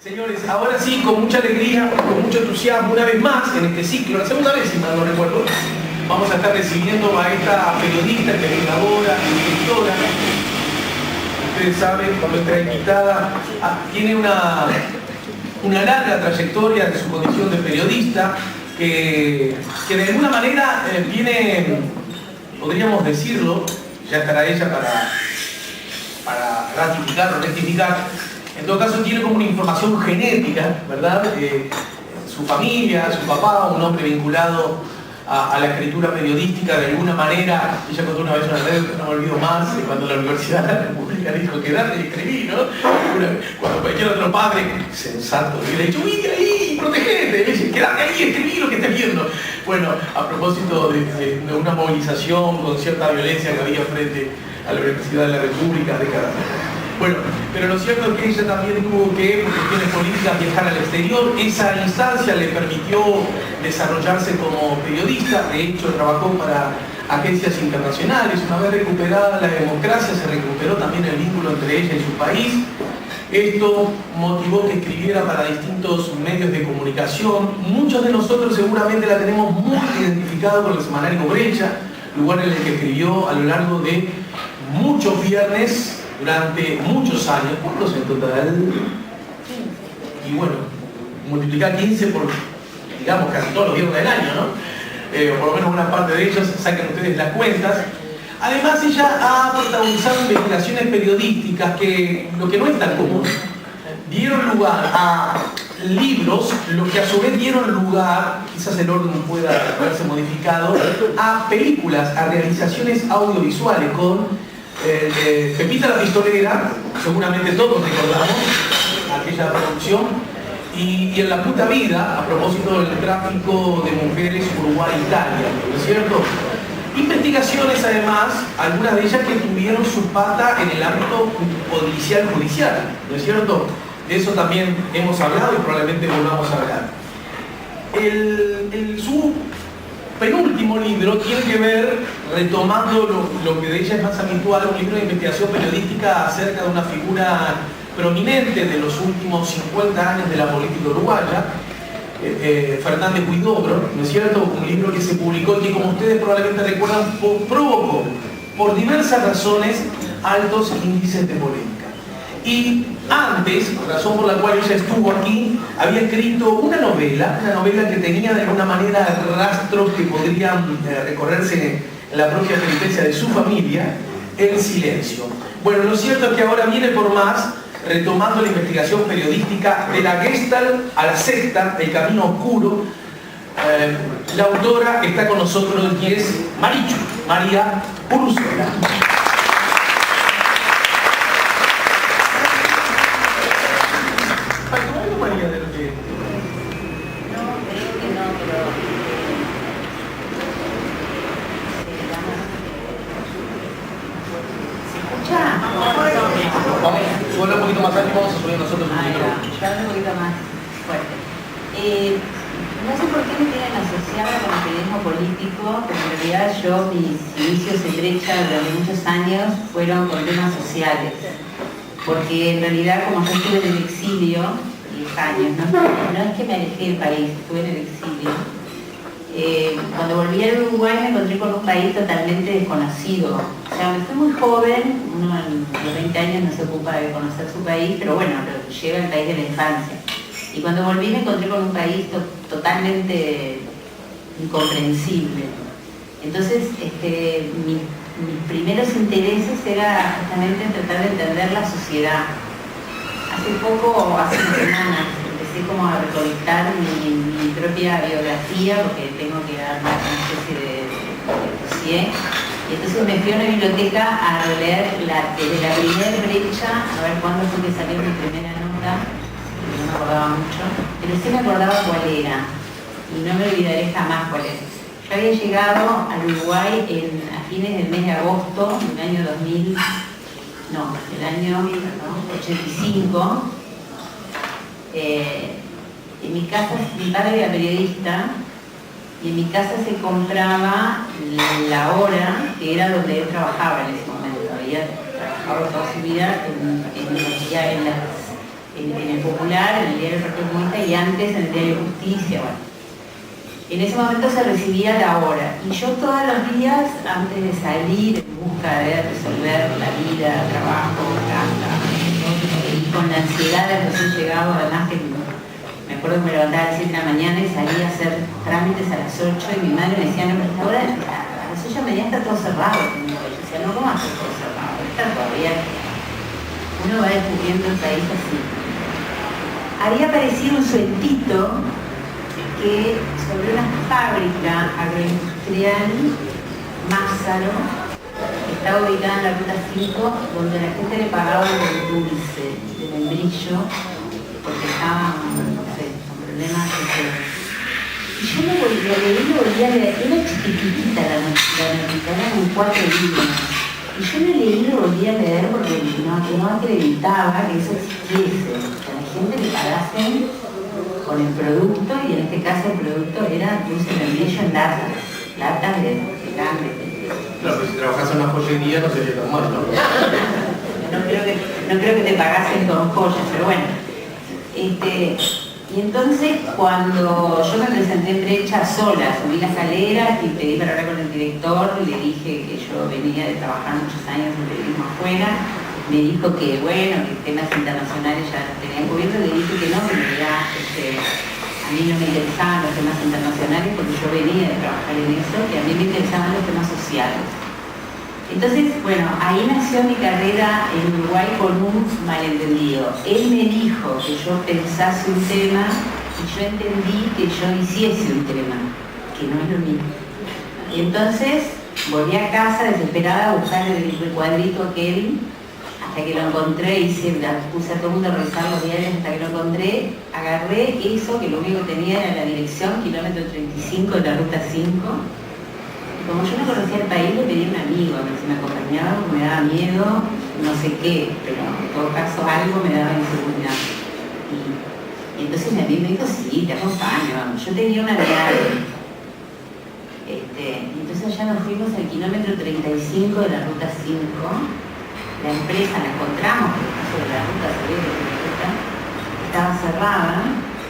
Señores, ahora sí, con mucha alegría, con mucho entusiasmo, una vez más en este ciclo, la segunda vez, si mal no recuerdo, vamos a estar recibiendo a esta periodista, investigadora, escritora. Ustedes saben, nuestra invitada tiene una larga trayectoria de su condición de periodista, que de alguna manera viene, podríamos decirlo, ya estará ella para ratificar o rectificar. En todo caso, tiene como una información genética, ¿verdad? Su familia, su papá, un hombre vinculado a la escritura periodística de alguna manera. Ella contó una vez una anécdota, no me olvido más, cuando la Universidad de la República dijo quedate y escribí, ¿no? Cuando cualquier otro padre sensato le ha dicho, vive ahí, protegete, le dice, quedate ahí, escribí lo que estés viendo. Bueno, a propósito de una movilización con cierta violencia que había frente a la Universidad de la República décadas atrás. Bueno, pero lo cierto es que ella también tuvo que, por cuestiones políticas, viajar al exterior. Esa instancia le permitió desarrollarse como periodista. De hecho, trabajó para agencias internacionales. Una vez recuperada la democracia, se recuperó también el vínculo entre ella y su país. Esto motivó que escribiera para distintos medios de comunicación. Muchos de nosotros seguramente la tenemos muy identificada con el semanario Brecha, lugar en el que escribió a lo largo de muchos viernes durante muchos años. ¿Cuántos en total? Y bueno, multiplicar 15 por, digamos, casi todos los viernes del año, ¿no? O por lo menos una parte de ellos, saquen ustedes las cuentas. Además, ella ha protagonizado investigaciones periodísticas que, lo que no es tan común, dieron lugar a libros, lo que a su vez dieron lugar, quizás el orden pueda haberse modificado, a películas, a realizaciones audiovisuales con Pepita la Pistolera, seguramente todos recordamos aquella producción, y En la puta vida, a propósito del tráfico de mujeres Uruguay-Italia, ¿no es cierto? Investigaciones además, algunas de ellas que tuvieron su pata en el ámbito policial-judicial, ¿no es cierto? De eso también hemos hablado y probablemente volvamos a hablar. Su penúltimo libro tiene que ver, retomando lo que de ella es más habitual, un libro de investigación periodística acerca de una figura prominente de los últimos 50 años de la política uruguaya, Fernández Huidobro, ¿no es cierto? Un libro que se publicó y que, como ustedes probablemente recuerdan, provocó por diversas razones altos índices de polémica. Y antes, razón por la cual ella estuvo aquí, había escrito una novela que tenía de alguna manera rastros que podrían recorrerse en la propia peripecia de su familia, El silencio. Bueno, lo cierto es que ahora viene por más, retomando la investigación periodística de la Gestalt a la secta, el camino oscuro. La autora está con nosotros y es Marichu, María Úrsula. Suena un poquito más alto y vamos a subir nosotros un poquito más fuerte. No sé por qué me tienen asociada con el periodismo político, pero en realidad yo, mis inicios en Brecha durante muchos años fueron con temas sociales. Porque en realidad, como yo estuve en el exilio, 10 años, no es que me alejé del país, estuve en el exilio. Cuando volví al Uruguay me encontré con un país totalmente desconocido. O sea, me fui muy joven, uno a los 20 años no se ocupa de conocer su país, pero bueno, lo lleva el país de la infancia. Y cuando volví me encontré con un país totalmente incomprensible. Entonces, mis primeros intereses era justamente tratar de entender la sociedad. Hace unas semanas, empecé como a recolectar mi propia biografía, porque tengo que dar una especie de dossier. Y entonces me fui a una biblioteca a leer desde la primera brecha, a ver cuándo fue que salió mi primera nota, que no me acordaba mucho, pero sí me acordaba cuál era, y no me olvidaré jamás cuál era. Yo había llegado al Uruguay a fines del mes de agosto del año 2000, no, del año 85. En mi casa, mi padre era periodista, y en mi casa se compraba La Hora, que era donde él trabajaba en ese momento. Había trabajado toda su vida en en el Popular, en el diario del Partido Comunista y antes en el diario Justicia. Bueno. En ese momento se recibía la hora y yo todos los días, antes de salir en busca de resolver la vida, trabajo, casa, y con la ansiedad de recién llegado, además que me acuerdo que me levantaba a las 7 de la mañana y salía a hacer trámites a las 8 y mi madre me decía, no, pero esta hora, a las 8 de la mañana está todo cerrado. Y yo decía, no, ¿cómo hace todo cerrado? Está todavía. Uno va descubriendo el país así. Había aparecido un sueltito que sobre una fábrica agroindustrial, Mázaro, estaba ubicada en la ruta 5, donde la gente le pagaba el dulce de membrillo porque estaban, no sé, con problemas. Y yo lo leí, lo volví a leer, era chiquitita la notita, eran 4 líneas. Y yo lo leí y lo volví a leer porque no acreditaba que eso existiese, que a la gente le pagasen con el producto, y en este caso el producto era dulce de membrillo en latas de grandes. Claro, pero si trabajas en una joyería no sería tan mal, ¿no? No creo que te pagasen con joyas, pero bueno. Y entonces cuando yo me presenté en Brecha sola, subí la escalera y pedí para hablar con el director, le dije que yo venía de trabajar muchos años en periodismo afuera, me dijo que bueno, que temas internacionales ya tenían cubierto, le dije que no, que en realidad a mí no me interesaban los temas internacionales porque yo venía de trabajar en eso, y a mí me interesaban los temas sociales. Entonces, bueno, ahí nació mi carrera en Uruguay con un malentendido. Él me dijo que yo pensase un tema y yo entendí que yo hiciese un tema, que no es lo mismo. Y entonces volví a casa desesperada a buscar el cuadrito aquel, hasta que lo encontré, puse a todo el mundo a revisar los diarios hasta que lo encontré, agarré eso, que lo único que tenía era la dirección, kilómetro 35 de la ruta 5. Como yo no conocía el país, le pedí a un amigo a ver si me acompañaba, porque me daba miedo, no sé qué, pero en todo caso algo me daba inseguridad. Y entonces mi amigo me dijo, sí, te acompaño, vamos. Yo tenía una llave. Entonces allá nos fuimos al kilómetro 35 de la ruta 5. La empresa la encontramos, por el caso de la ruta, sabía que la ruta estaba cerrada.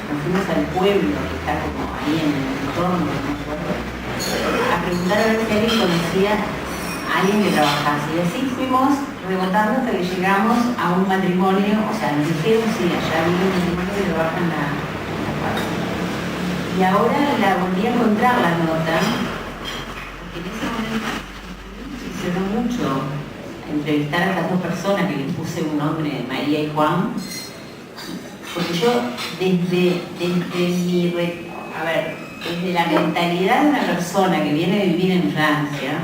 Nos fuimos al pueblo, que está como ahí en el entorno, no me acuerdo, a preguntar a ver si alguien conocía a alguien que trabajase. Y así fuimos rebotando hasta que llegamos a un matrimonio, o sea, nos dijeron, sí, allá había un matrimonio que trabaja en la cuadra. Y ahora la volví a encontrar la nota, porque en ese momento me impresionó mucho entrevistar a estas dos personas que les puse un nombre, María y Juan, porque yo desde la mentalidad de una persona que viene a vivir en Francia,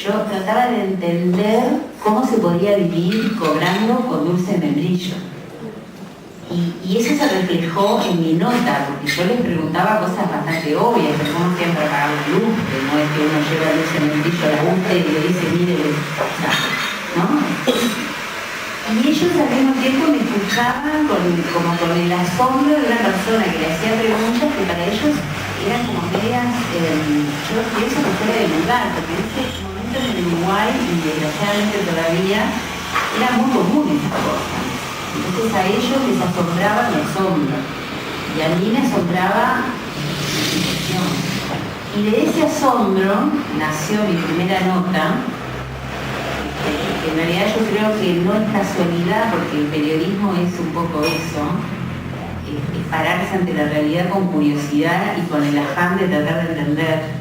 yo trataba de entender cómo se podía vivir cobrando con dulce de membrillo. Y eso se reflejó en mi nota, porque yo les preguntaba cosas bastante obvias, de cómo hacían para pagar un luz, que no es que uno lleva el dulce de membrillo a la UTE y le dice, mire, ¿no? Y ellos al mismo tiempo me escuchaban como con el asombro de una persona que le hacía preguntas que para ellos eran como medias, yo pienso que fuera de lugar, porque en ese momento en Uruguay, y desgraciadamente todavía, era muy común esa cosa. Entonces a ellos les asombraba mi asombro, y a mí me asombraba la situación. Y de ese asombro nació mi primera nota, que en realidad yo creo que no es casualidad, porque el periodismo es un poco eso, es pararse ante la realidad con curiosidad y con el afán de tratar de entender.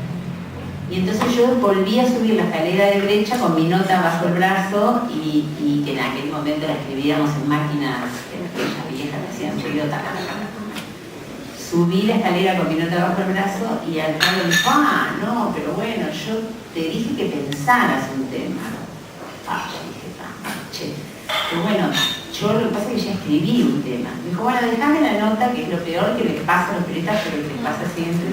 Y entonces yo volví a subir la escalera de Brecha con mi nota bajo el brazo y que en aquel momento la escribíamos en máquinas, aquellas viejas que hacían ruido, subí la escalera con mi nota bajo el brazo y al cabo me dijo, no, pero bueno, yo te dije que pensaras un tema. Yo dije, che. Pero bueno, yo lo que pasa es que ya escribí un tema. Me dijo, bueno, dejame la nota, que es lo peor que les pasa a los periodistas, pero que les pasa siempre.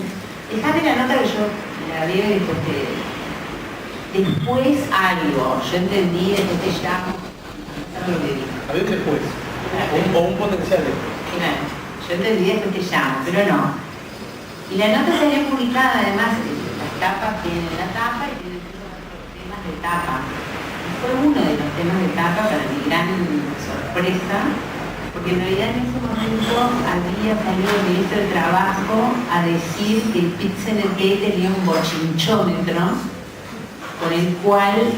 Dejame la nota que yo la leo y después después algo. Yo entendí, después te llamo. Eso es lo que dije. Había un después. O un potencial después. Claro, yo entendí, después te llamo, pero no. Y la nota salió publicada, además, las tapas tienen la tapa y tienen temas de tapa. Fue uno de los temas de tapa, para mi gran sorpresa, porque en realidad en ese momento había salido el ministro de Trabajo a decir que el PIT-CNT tenía un bochinchómetro con el cual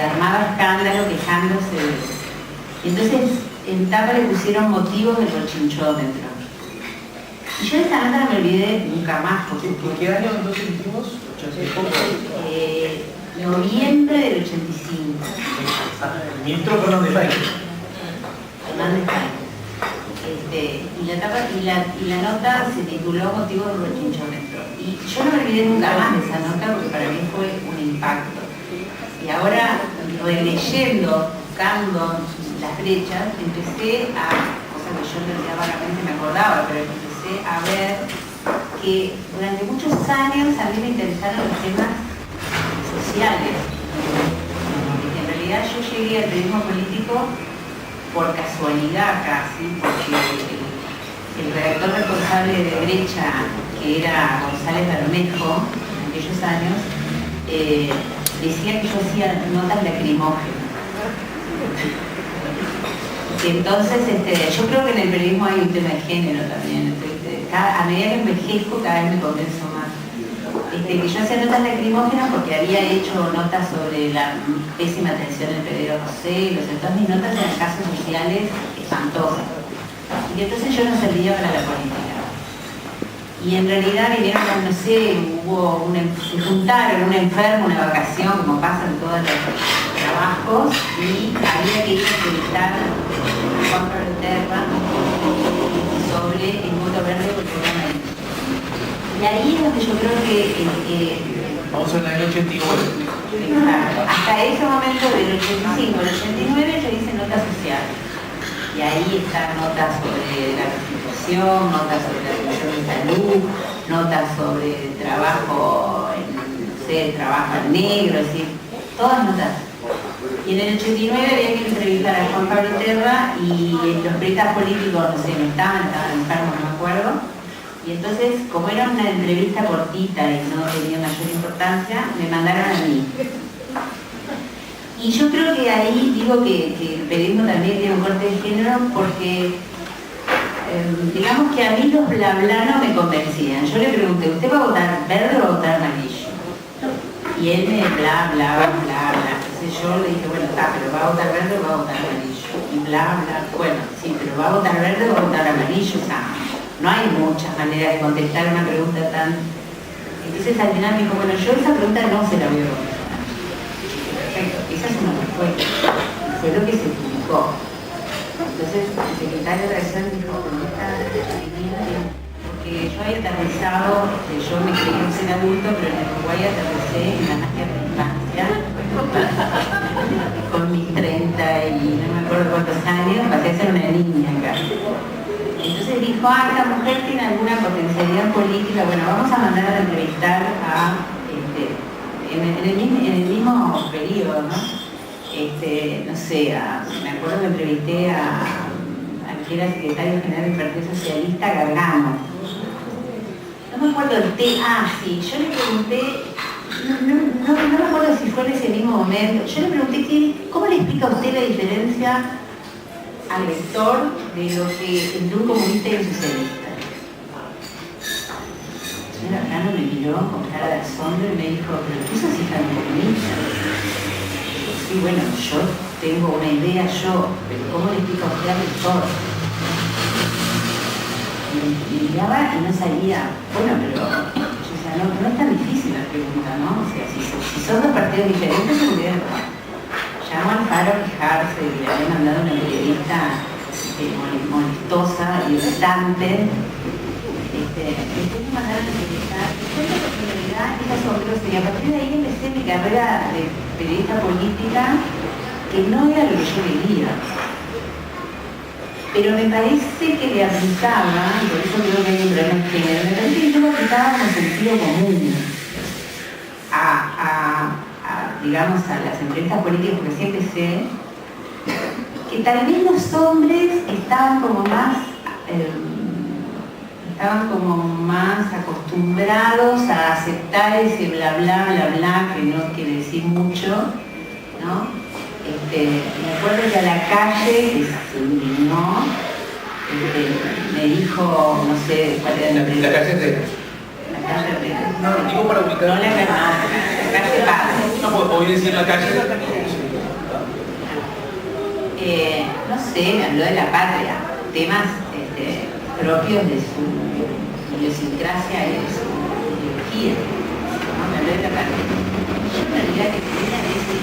armaba escándalo quejándose de eso. Y entonces en tapa le pusieron motivos del bochinchómetro. Y yo de esta nota no me olvidé nunca más. Porque ¿En qué año entonces dijimos? Noviembre del 85. El ministro Fernández Faine. Fernández Faine. Y la nota se tituló Motivos del bochinchómetro. Y yo no me olvidé nunca más de esa nota porque para mí fue un impacto. Y ahora, releyendo, buscando las brechas, empecé a, cosa que yo en realidad vagamente me acordaba, pero empecé a ver que durante muchos años a mí me interesaron los temas sociales. Y en realidad yo llegué al periodismo político por casualidad casi, porque el redactor responsable de Brecha, que era González Bermejo, en aquellos años, decía que yo hacía notas lacrimógenas. Entonces, yo creo que en el periodismo hay un tema de género también. A medida que envejezco, cada vez me convenzo más. Que yo hacía notas lacrimógenas porque había hecho notas sobre la pésima atención del Pedro José, entonces mis notas eran casos sociales espantosas. Y entonces yo no servía para la política. Y en realidad vinieron, no sé, se juntaron un enfermo, una vacación, como pasa en todos los trabajos, y había que ir a entrevistar a Juan Pablo Terra sobre el voto verde porque era amarillo. Y ahí es donde yo creo que vamos en el año 89. Exacto. Hasta ese momento, del 85 al 89, yo hice notas sociales. Y ahí están notas sobre la prostitución, notas sobre la atención de salud, notas sobre trabajo, no sé, trabajo en negro, es decir, todas notas. Y en el 89 había que entrevistar a Juan Pablo Terra y los periodistas políticos, no sé, no estaban enfermos, no me acuerdo. Y entonces, como era una entrevista cortita y no tenía mayor importancia, me mandaron a mí. Y yo creo que ahí digo que el periodismo también tiene un corte de género porque, digamos que a mí los bla bla no me convencían. Yo le pregunté, ¿usted va a votar verde o va a votar amarillo? Y él me bla bla bla bla. Entonces yo le dije, bueno, está, pero ¿va a votar verde o va a votar amarillo? Y bla bla, bueno, sí, pero ¿va a votar verde o va a votar amarillo? O sea, no hay muchas maneras de contestar una pregunta tan... Entonces al final me dijo, bueno, yo esa pregunta no se la voy a contestar. Perfecto, esa es una respuesta. Fue lo que se publicó. Entonces el secretario de Relación dijo, con esta divina, porque yo había aterrizado, yo me creía ser adulto, pero en el Uruguay aterricé en la magia de la infancia, con mis 30 y no me acuerdo cuántos años, pasé a ser una niña acá. Entonces dijo, esta mujer tiene alguna potencialidad política, bueno, vamos a mandar a entrevistar a, en el mismo periodo, ¿no? No sé, me acuerdo que entrevisté al que era secretario general del Partido Socialista, Gargano. No me acuerdo el tema, sí, yo le pregunté, no me acuerdo si fue en ese mismo momento, yo le pregunté, ¿cómo le explica a usted la diferencia al lector de lo que entre un comunista y un socialista? El señor Arcano me miró con cara de asombro y me dijo, ¿pero tú sos hija de un comunista? Sí, bueno, yo tengo una idea pero ¿cómo le explica a usted al lector? Y miraba y no salía, bueno, pero o sea, no es tan difícil la pregunta, ¿no? O sea, si son dos partidos diferentes, se puede llamó al Faro a quejarse de que le habían mandado una periodista molestosa, irritante. Después me mandaron a entrevistar, después de la personalidad es asombrosa, y a partir de ahí empecé mi carrera de periodista política, que no era lo que yo quería. Pero me parece que le aplicaba, y por eso creo que hay un problema de género, me parece que yo lo aplicaba con sentido común digamos, a las entrevistas políticas, porque siempre sé que tal vez los hombres estaban como más acostumbrados a aceptar ese bla bla bla bla que no quiere decir mucho, ¿no? Me acuerdo que a la calle se indignó me dijo, no sé cuál era la calle Herrera. La calle Herrera. No, digo para ubicar. No, la calle Padre. No, voy a decir la calle. No sé, me habló de la patria, temas propios de su idiosincrasia y de su ideología. ¿No? Me habló de la patria. Yo en realidad que tenía ese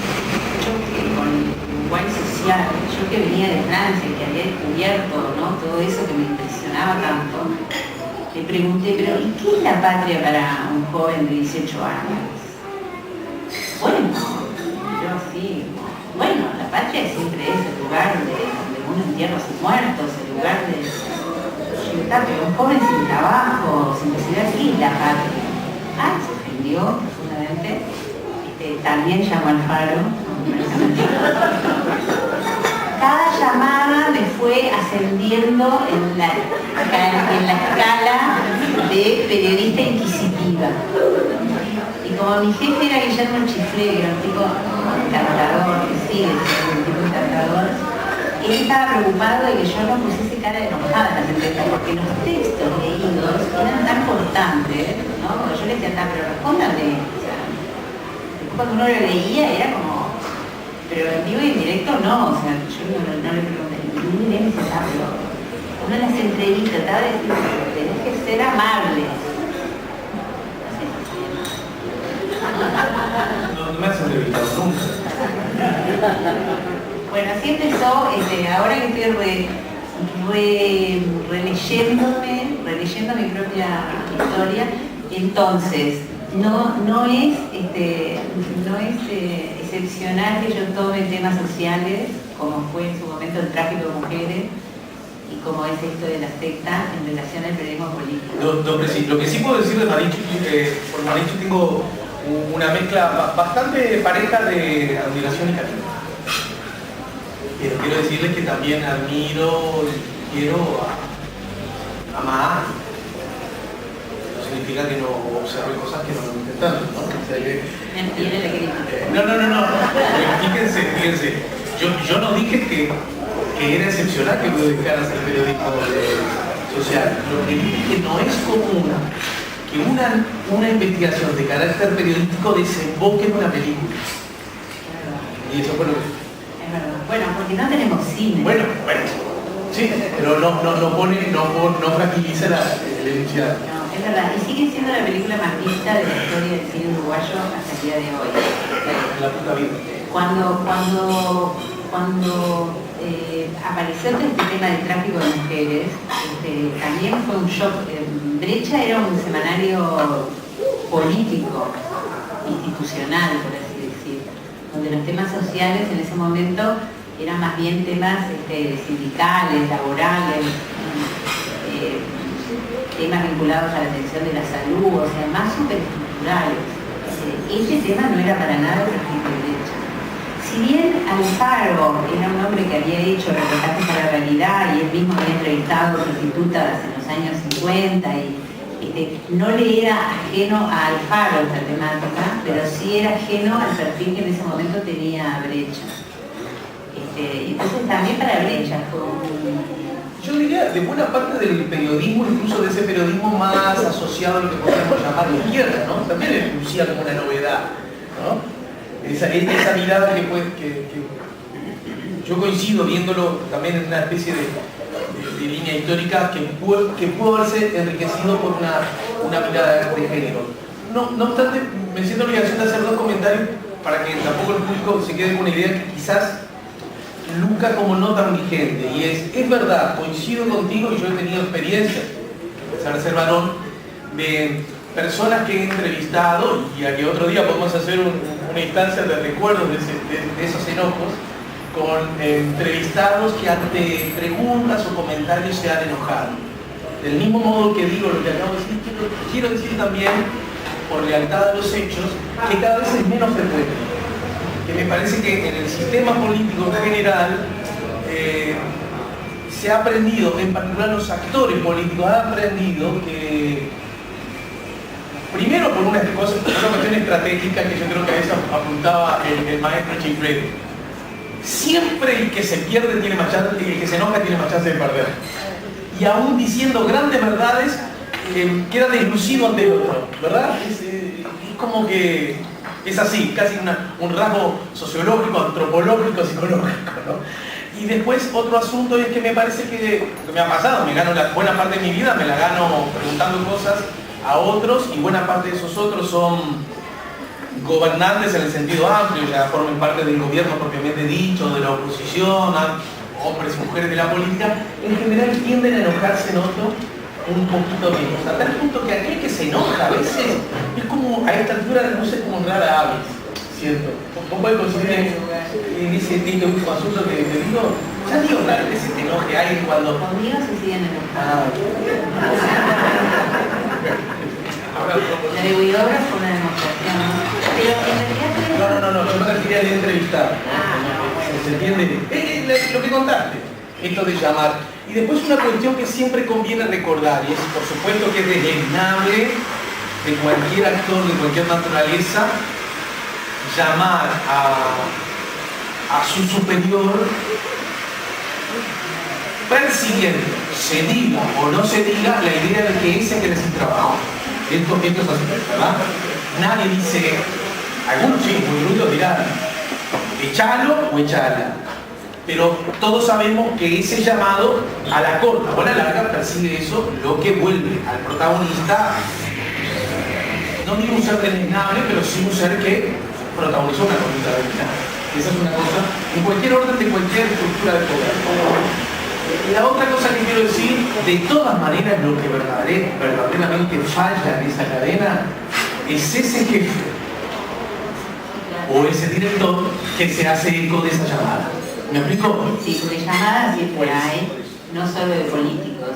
choque con el Uruguay social, yo que venía de Francia, que había descubierto, ¿no?, todo eso que me impresionaba tanto, le pregunté, pero ¿y qué es la patria para un joven de 18 años? Bueno, yo sí, bueno, la patria siempre es el lugar donde uno entierra a sus muertos, el lugar de... Pero un joven sin trabajo, sin posibilidad, ¿qué es la patria? Ah, se ofendió profundamente. También llamó al Faro. Cada llamada me fue ascendiendo en la escala de periodista inquisitiva. Y como mi jefe era Guillermo Chiflé, que era un tipo encantador, que sigue siendo un tipo encantador, él estaba preocupado de que yo no pusiese cara de enojada en las entrevistas, porque los textos leídos eran tan cortantes, ¿no? Yo le decía, pero respóndame. O sea, cuando uno lo leía era como, pero en vivo y en directo no, o sea, yo no le pregunté, pero uno en las entrevistas trataba de decir, tenés que ser amable. No me has entrevistado nunca. Bueno, así empezó, ahora que estoy releyendo mi propia historia, entonces no es excepcional que yo tome temas sociales, como fue en su momento el tráfico de mujeres, y como es esto de la secta en relación al periodismo político. Lo que sí puedo decir de Marichu, por Marichu tengo una mezcla bastante pareja de admiración y cariño. Pero quiero decirles que también admiro y quiero a Más. No significa que no observe cosas que no me gusten tanto, ¿no? O sea, no. Fíjense. Yo no dije que era excepcional que me dedicaras al periodismo social. Lo que dije es que no es común que una investigación de carácter periodístico desemboque en una película. Y eso fue lo que... Bueno, porque no tenemos cine. Bueno, sí, pero no fragiliza el enunciado. No, es verdad, y sigue siendo la película más vista de la historia del cine uruguayo hasta el día de hoy. La puta vida. Cuando apareció todo este tema del tráfico de mujeres, también fue un shock. Brecha era un semanario político, institucional, por así decir, donde los temas sociales en ese momento eran más bien temas sindicales, laborales, temas vinculados a la atención de la salud, o sea, más superestructurales. Este tema no era para nada tráfico de brecha. Si bien Alfaro era un hombre que había hecho reportajes a la realidad y él mismo había entrevistado prostitutas en los años 50 y no le era ajeno a Alfaro esta temática, pero sí era ajeno al perfil que en ese momento tenía Brecha. Entonces también para Brecha fue yo diría de buena parte del periodismo, incluso de ese periodismo más asociado a lo que podríamos llamar de izquierda, ¿no? También es lucía como una novedad, ¿no? Esa mirada que yo coincido viéndolo también en una especie de línea histórica que pudo haberse enriquecido por una mirada de género. No obstante, me siento la obligación de hacer dos comentarios para que tampoco el público se quede con una idea que quizás luca como no tan vigente, y es verdad, coincido contigo y yo he tenido experiencias, a pesar de ser varón, de personas que he entrevistado, y a que otro día podemos hacer una instancia de recuerdos de esos enojos, con entrevistados que ante preguntas o comentarios se han enojado. Del mismo modo que digo lo que acabo de decir, quiero decir también, por lealtad a los hechos, que cada vez es menos frecuente. Que me parece que en el sistema político en general se ha aprendido, en particular los actores políticos han aprendido que, primero por una cuestión estratégica que yo creo que a eso apuntaba el maestro Chiflé, siempre el que se pierde tiene más chance, el que se enoja tiene más chance de perder. y aún diciendo grandes verdades, queda deslucido ante el otro, ¿verdad? Es como que es así, casi un rasgo sociológico, antropológico, psicológico, ¿no? Y después otro asunto es que me parece que me ha pasado, me gano buena parte de mi vida, me la gano preguntando cosas a otros, y buena parte de esos otros son gobernantes en el sentido amplio, ya formen parte del gobierno propiamente dicho, de la oposición, hombres y mujeres de la política, en general tienden a enojarse, noto, un poquito menos, a tal punto que aquel que se enoja a veces es como, a esta altura no sé cómo honrar a aves, ¿cierto? Vos podés coincidir en ese último asunto que te digo, ya digo raro que se te enoje alguien cuando... Conmigo se siguen enojando. La de Huidobra fue una demostración, ¿no? Pero en realidad... No, yo me refería a entrevistar. ¿Se entiende? Lo que contaste, esto de llamar. Y después una cuestión que siempre conviene recordar, y es por supuesto que es desdeñable de cualquier actor de cualquier naturaleza, llamar a su superior persiguiendo, se diga o no se diga, la idea de que ese quiere decir trabajo. Esto es así, ¿verdad? Nadie dice, algunos sí, muy brutos dirán, echalo o echala. Pero todos sabemos que ese llamado a la corta o a la larga persigue eso, lo que vuelve al protagonista, no digo un ser deleznable, pero sí un ser que protagonizó una conducta de vida. Esa es una cosa, en cualquier orden de cualquier estructura de poder. La otra cosa que quiero decir, de todas maneras lo que verdaderamente falla en esa cadena es ese jefe o ese director que se hace eco de esa llamada. ¿Me explico? Sí, porque llamadas siempre hay, no solo de políticos.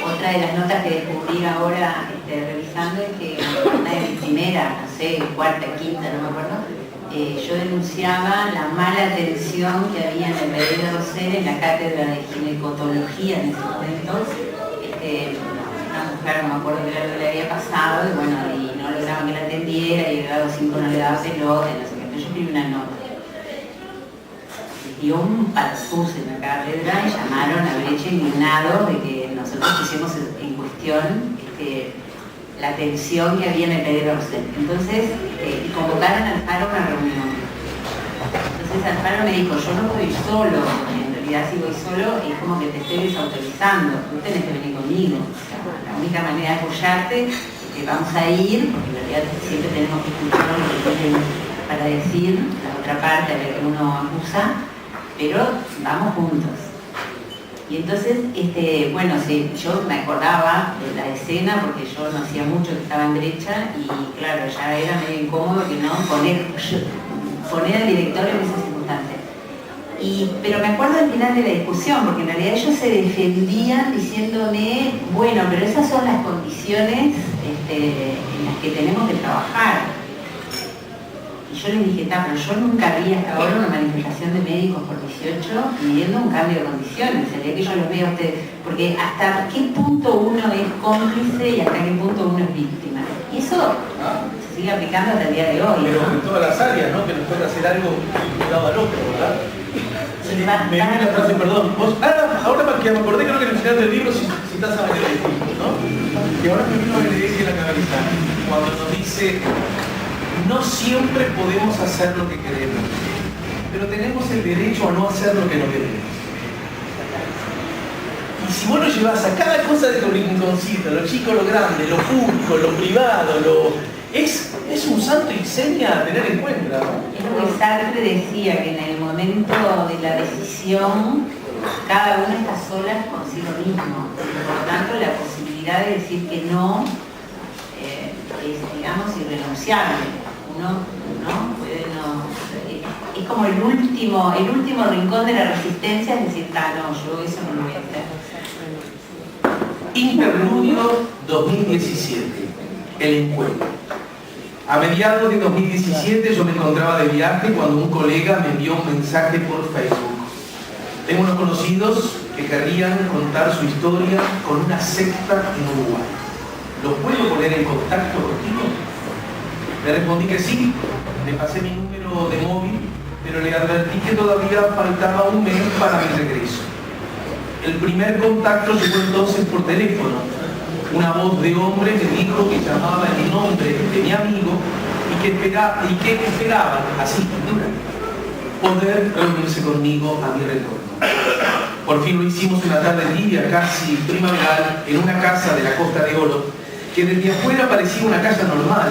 Otra de las notas que descubrí ahora revisando es que una de mis primeras, no sé, cuarta, quinta, no me acuerdo, yo denunciaba la mala atención que había en el Pereira Rosell en la cátedra de ginecotología en ese momento. Una mujer, no me acuerdo qué era lo que le había pasado, y bueno, y no lograban que la atendiera, y el grado 5 no le daba pelota, y no sé qué. Pero yo escribí una nota. Dio un parpus en la cátedra y llamaron a Brecha indignados de que nosotros pusimos en cuestión la atención que había en el Pereira Rosell. Entonces, y convocaron a Alfaro a una reunión. Entonces Alfaro me dijo, yo no puedo ir solo, en realidad si voy solo es como que te estoy desautorizando, tú tenés que venir conmigo. O sea, la única manera de apoyarte es que vamos a ir, porque en realidad siempre tenemos que escuchar lo que tienen para decir, la otra parte a la que uno acusa, pero vamos juntos. Y entonces, bueno, sí, yo me acordaba de la escena porque yo no hacía mucho que estaba en Brecha y claro, ya era medio incómodo que no poner al director en esas circunstancias. Pero me acuerdo al final de la discusión, porque en realidad ellos se defendían diciéndome, bueno, pero esas son las condiciones en las que tenemos que trabajar. Y yo les dije, pero yo nunca vi hasta ahora una manifestación de médicos por 18 pidiendo un cambio de condiciones. Sería que yo los veo a ustedes, porque hasta qué punto uno es cómplice y hasta qué punto uno es víctima. Y eso se sigue aplicando hasta el día de hoy. Pero ¿no? en todas las áreas, ¿no? Que nos puede hacer algo ligado al otro, ¿verdad? Me viene la frase, perdón, vos, ahora que me acordé, creo que en el final del libro citás a Benedetto, ¿no? Y ahora me vino Benedetto en la cabeza, cuando nos dice, no siempre podemos hacer lo que queremos, pero tenemos el derecho a no hacer lo que no queremos. Y si vos lo llevas a cada cosa de lo inconsciente, lo chico, lo grande, lo público, lo privado, es un santo y seña a tener en cuenta, ¿no? Es lo que Sartre decía, que en el momento de la decisión cada uno está sola consigo mismo. Por lo tanto, la posibilidad de decir que no es, digamos, irrenunciable. Uno no puede no. Es como el último rincón de la resistencia, es decir, no, yo eso no lo voy a hacer. Interludio 2017, el encuentro. A mediados de 2017 yo me encontraba de viaje cuando un colega me envió un mensaje por Facebook. Tengo unos conocidos que querrían contar su historia con una secta en Uruguay. ¿Los puedo poner en contacto contigo? Le respondí que sí, le pasé mi número de móvil, pero le advertí que todavía faltaba un mes para mi regreso. El primer contacto fue entonces por teléfono. Una voz de hombre me dijo que llamaba el nombre de mi amigo y que esperaba, así, poder reunirse conmigo a mi retorno. Por fin lo hicimos una tarde tibia, casi primaveral, en una casa de la Costa de Oro, que desde afuera parecía una casa normal,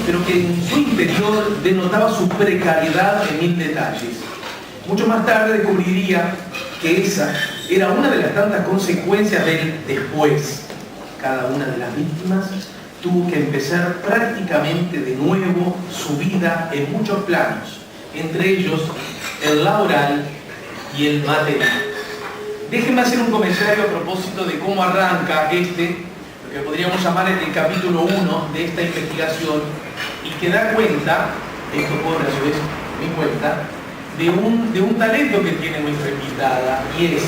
pero que en su interior denotaba su precariedad en mil detalles. Mucho más tarde descubriría que esa era una de las tantas consecuencias del después. Cada una de las víctimas tuvo que empezar prácticamente de nuevo su vida en muchos planos, entre ellos el laboral y el material. Déjenme hacer un comentario a propósito de cómo arranca lo que podríamos llamar el capítulo 1 de esta investigación, y que da cuenta, esto corre a su vez mi cuenta, de un talento que tiene nuestra invitada, y es,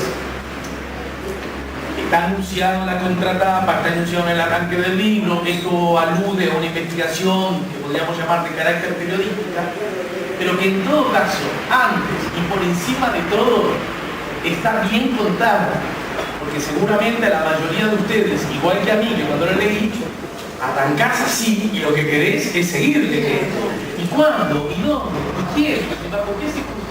está anunciado en la contratapa, está anunciado en el arranque del libro, esto alude a una investigación que podríamos llamar de carácter periodística, pero que en todo caso, antes y por encima de todo, está bien contada, porque seguramente a la mayoría de ustedes, igual que a mí, que cuando lo leí, arrancás así y lo que querés es seguir leyendo. ¿Y cuándo? ¿Y dónde? ¿Y quién? ¿Bajo qué circunstancias?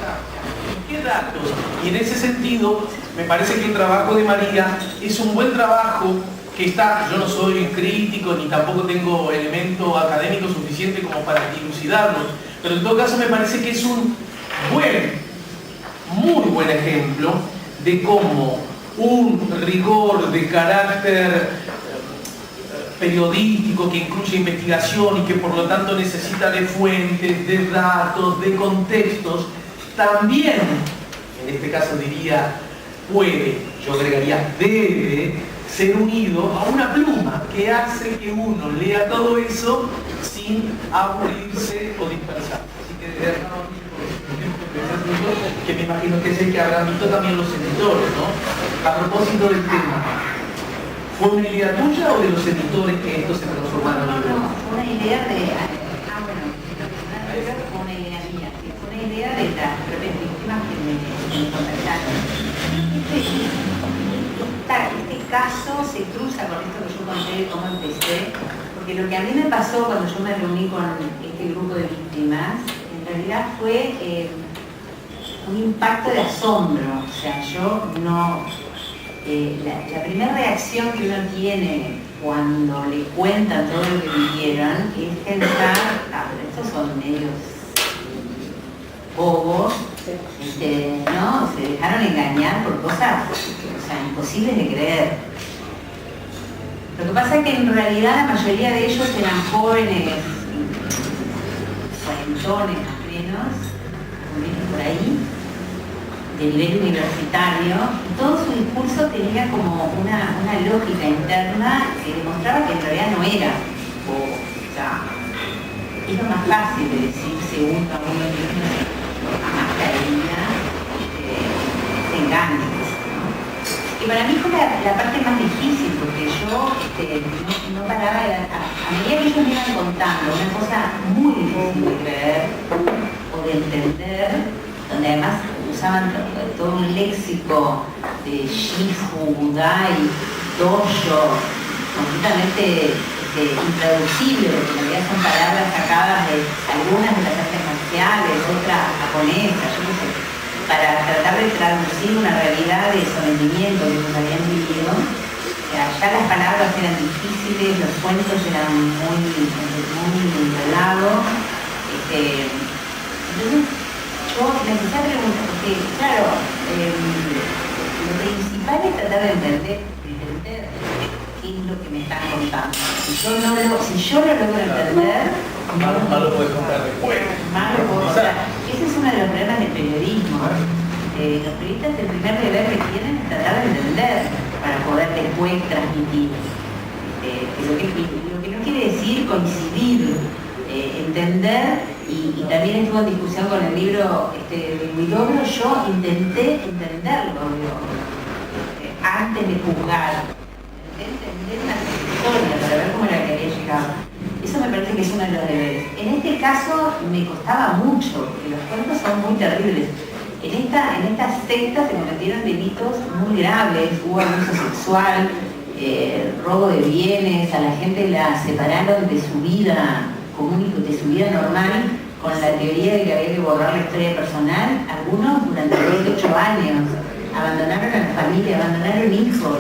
¿Y qué datos? Y en ese sentido, me parece que el trabajo de María es un buen trabajo que está, yo no soy crítico ni tampoco tengo elemento académico suficiente como para dilucidarlo, pero en todo caso me parece que es un muy buen ejemplo de cómo un rigor de carácter periodístico que incluye investigación y que por lo tanto necesita de fuentes, de datos, de contextos, también, en este caso diría, puede, yo agregaría debe, ser unido a una pluma que hace que uno lea todo eso sin aburrirse o dispersarse. Así que que me imagino que es el que habrán visto también los editores, ¿no? A propósito del tema, ¿fue una idea tuya o de los editores que esto se transformaron en libro? No, fue una idea de... fue una idea mía, sí, fue una idea de las propias víctimas que me contactaron. Este caso se cruza con esto que yo conté de cómo empecé, porque lo que a mí me pasó cuando yo me reuní con este grupo de víctimas, en realidad fue un impacto de asombro. O sea, yo no... la primera reacción que uno tiene cuando le cuentan todo lo que vivieron es pensar, pero estos son medios bobos, ¿no? Se dejaron engañar por cosas, o sea, imposibles de creer. Lo que pasa es que en realidad la mayoría de ellos eran jóvenes, cuarentones más o menos, por ahí, de nivel universitario, y todo su discurso tenía como una lógica interna que demostraba que en realidad no era bobo. O sea, es lo más fácil de decirse uno a uno mismo, a mascarilla, se engaña, ¿no? Y para mí fue la parte más difícil, porque yo no paraba a medida que ellos me iban contando una cosa muy difícil de creer o de entender, donde además usaban todo un léxico de Shifu, Budai, Dojo, completamente intraducible, porque en realidad son palabras sacadas de algunas de las artes marciales, otras japonesas, yo qué sé, para tratar de traducir una realidad de sometimiento que nos habían vivido. Ya las palabras eran difíciles, los cuentos eran muy enrolados. Entonces, yo me empecé a preguntar, porque claro, lo principal es tratar de entender qué es lo que me están contando. Si yo lo logro entender, no lo puedes contar después. Más lo puedo contar. Ese es uno de los problemas del periodismo. Los periodistas, el primer deber que tienen es tratar de entender para poder después transmitir. Lo que no quiere decir coincidir, entender, y también estuvo en discusión con el libro de Huidobro. Yo intenté entenderlo, antes de juzgar, entender una historia para ver cómo era que había llegado. Eso me parece que es uno de los deberes. En este caso me costaba mucho, porque los cuentos son muy terribles. En esta secta se cometieron delitos muy graves, hubo abuso sexual, robo de bienes, a la gente la separaron de su vida común y de su vida normal con la teoría de que había que borrar la historia personal. Algunos durante 28 años abandonaron a la familia, abandonaron hijos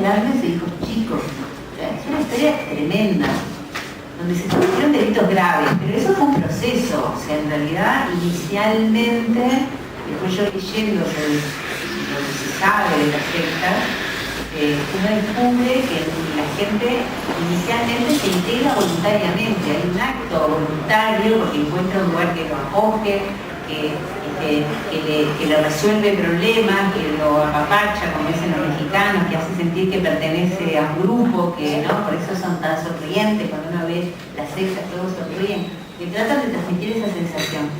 grandes e hijos chicos. O sea, es una historia tremenda, donde se cometieron delitos graves, pero eso fue un proceso. O sea, en realidad, inicialmente, después yo leyendo lo que se sabe de las sectas, uno descubre que la gente inicialmente se integra voluntariamente, hay un acto voluntario porque encuentra un lugar que lo acoge, que le resuelve problemas, que lo apapacha, como dicen los mexicanos, que hace sentir que pertenece a un grupo, que no, por eso son tan sonrientes, cuando uno ve las sectas todos sonríen, que tratan de transmitir esa sensación.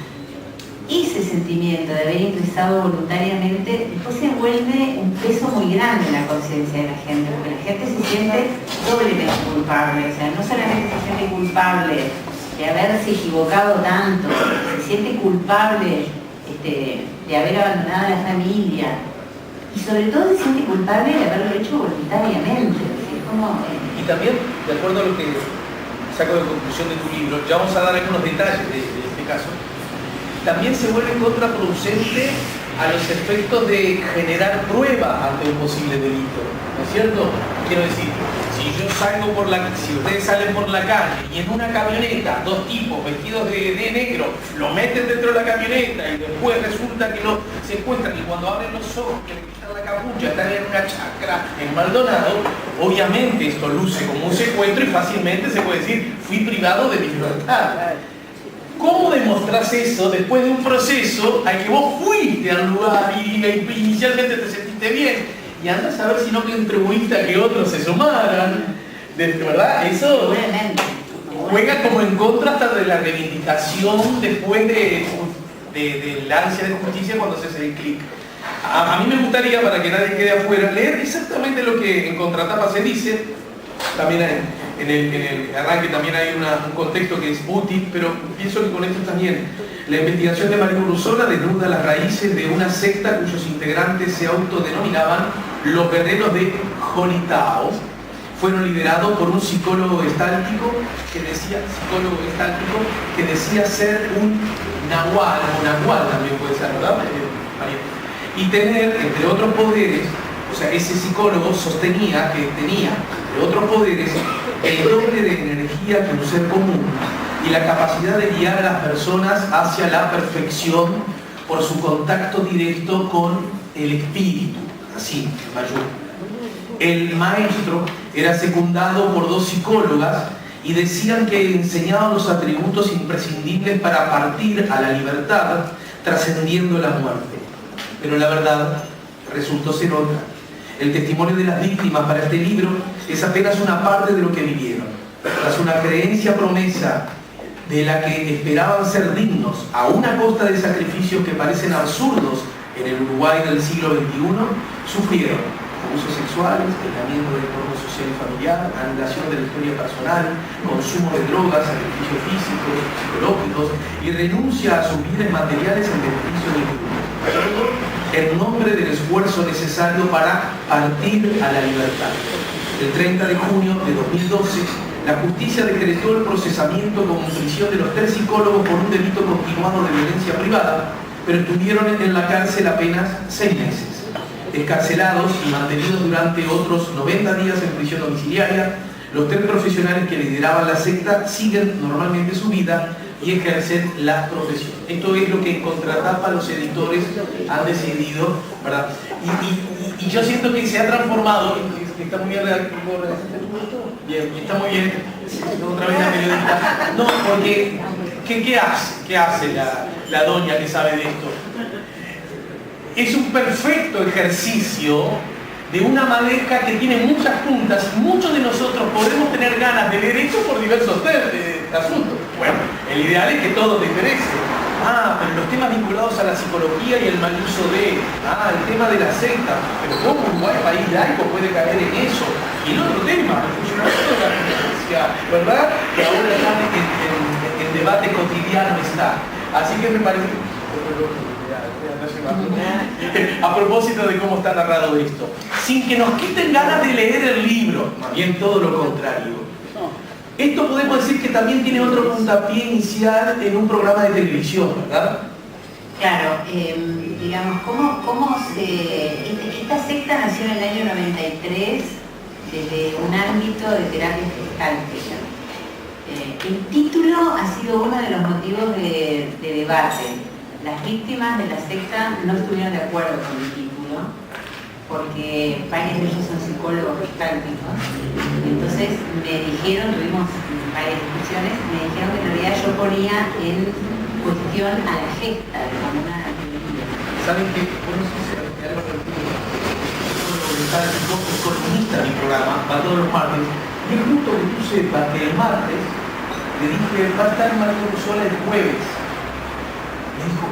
Ese sentimiento de haber ingresado voluntariamente después se vuelve un peso muy grande en la conciencia de la gente, porque la gente se siente doblemente culpable. O sea, no solamente se siente culpable de haberse equivocado tanto, se siente culpable de haber abandonado a la familia, y sobre todo se siente culpable de haberlo hecho voluntariamente. Es como, Y también, de acuerdo a lo que saco de conclusión de tu libro, ya vamos a dar algunos detalles de este caso, también se vuelve contraproducente a los efectos de generar prueba ante un posible delito, ¿no es cierto? Quiero decir, si ustedes salen por la calle y en una camioneta, dos tipos vestidos de negro lo meten dentro de la camioneta y después resulta que se encuentran y cuando abren los ojos que le quitan la capucha están en una chacra en Maldonado, obviamente esto luce como un secuestro y fácilmente se puede decir, fui privado de mi libertad. ¿Cómo demostrás eso después de un proceso al que vos fuiste al lugar y inicialmente te sentiste bien? Y andás a ver si no contribuiste a que otros se sumaran. ¿Verdad? Eso juega como en contra hasta de la reivindicación después del ansia de justicia cuando se hace el clic. A mí me gustaría, para que nadie quede afuera, leer exactamente lo que en contratapa se dice. También en el arranque también hay un contexto que es útil, pero pienso que con esto también. La investigación de Mario Urruzola desnuda las raíces de una secta cuyos integrantes se autodenominaban los guerreros de Jolitao. Fueron liderados por un psicólogo estáltico que decía ser un nahual, o nahual también puede ser, ¿verdad? Y tener, entre otros poderes, o sea, ese psicólogo sostenía que tenía, entre otros poderes, el doble de energía que un ser común y la capacidad de guiar a las personas hacia la perfección por su contacto directo con el espíritu, así, mayor. El maestro era secundado por dos psicólogas y decían que enseñaban los atributos imprescindibles para partir a la libertad, trascendiendo la muerte. Pero la verdad resultó ser otra. El testimonio de las víctimas para este libro es apenas una parte de lo que vivieron. Tras una creencia promesa de la que esperaban ser dignos a una costa de sacrificios que parecen absurdos en el Uruguay del siglo XXI, sufrieron abusos sexuales, aislamiento del entorno social y familiar, anulación de la historia personal, consumo de drogas, sacrificios físicos, psicológicos y renuncia a sus bienes materiales en beneficio del grupo, en nombre del esfuerzo necesario para partir a la libertad. El 30 de junio de 2012, la justicia decretó el procesamiento como prisión de los 3 psicólogos por un delito continuado de violencia privada, pero estuvieron en la cárcel apenas 6 meses. Escarcelados y mantenidos durante otros 90 días en prisión domiciliaria, los 3 profesionales que lideraban la secta siguen normalmente su vida y ejercen la profesión. Esto es lo que en contratapa los editores han decidido, ¿verdad? Y yo siento que se ha transformado, está muy bien, bien, está muy bien, otra vez la periodista. No, porque, ¿qué hace la doña que sabe de esto? Es un perfecto ejercicio de una madeja que tiene muchas puntas. Muchos de nosotros podemos tener ganas de leer esto por diversos asuntos. Bueno, el ideal es que todo te interese. Pero los temas vinculados a la psicología y el mal uso el tema de la secta. Pero ¿cómo Uruguay, país laico, puede caer en eso? Y el otro tema, el funcionamiento de la justicia, ¿verdad? Que ahora en debate cotidiano está. Así que me parece... A propósito de cómo está narrado esto, sin que nos quiten ganas de leer el libro, más bien todo lo contrario. Esto podemos decir que también tiene otro puntapié inicial en un programa de televisión, ¿verdad? Claro, digamos, esta secta nació en el año 93 desde un ámbito de terapia gestáltica. El título ha sido uno de los motivos de debate. Las víctimas de la secta no estuvieron de acuerdo con el título, porque varios de ellos son psicólogos gestálticos. Entonces me dijeron, tuvimos varias discusiones, me dijeron que en realidad yo ponía en cuestión a la gesta como una teoría. ¿Saben qué? Por eso se es columnista de mi programa, va todos los martes. Y es justo que tú sepas que el martes le dije, va a estar Marco Ruzola el jueves. Me dijo,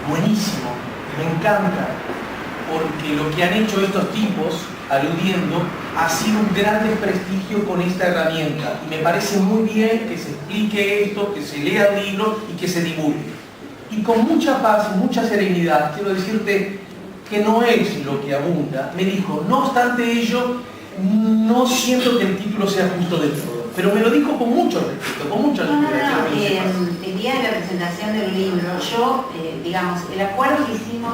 buenísimo, me encanta, porque lo que han hecho estos tipos, aludiendo, ha sido un gran desprestigio con esta herramienta. Y me parece muy bien que se explique esto, que se lea el libro y que se divulgue. Y con mucha paz y mucha serenidad, quiero decirte que no es lo que abunda. Me dijo, no obstante ello, no siento que el título sea justo del todo. Pero me lo dijo con mucho respeto, con mucha lectura. El día de la presentación del libro, yo, digamos, el acuerdo que hicimos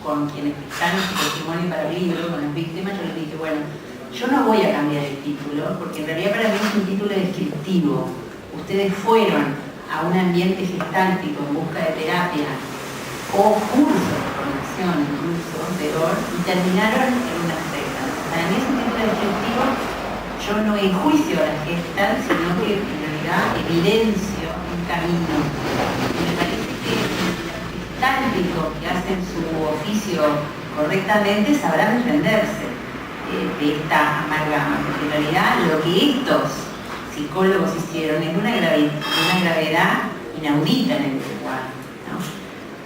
con quienes están en su testimonio para el libro, con las víctimas, yo les dije, bueno, yo no voy a cambiar el título, porque en realidad para mí es un título descriptivo. Ustedes fueron a un ambiente gestáltico en busca de terapia, o curso de formación, incluso, peor, y terminaron en una secta. Para mí es un título descriptivo. Yo no enjuicio a la gestal, sino que en realidad evidencio un camino. Y me parece que los gestálticos que hacen su oficio correctamente sabrán defenderse de esta amalgama, porque en realidad lo que estos psicólogos hicieron es una gravedad inaudita en el Uruguay, ¿no?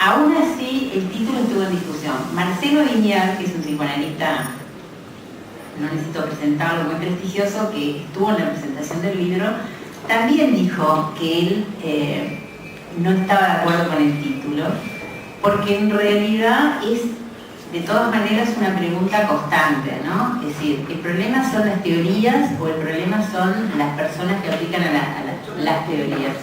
Aún así, el título estuvo en discusión. Marcelo Viñal, que es un psicoanalista, no necesito presentarlo, muy prestigioso, que estuvo en la presentación del libro, también dijo que él no estaba de acuerdo con el título, porque en realidad es, de todas maneras, una pregunta constante, ¿no? Es decir, ¿el problema son las teorías o el problema son las personas que aplican a las teorías?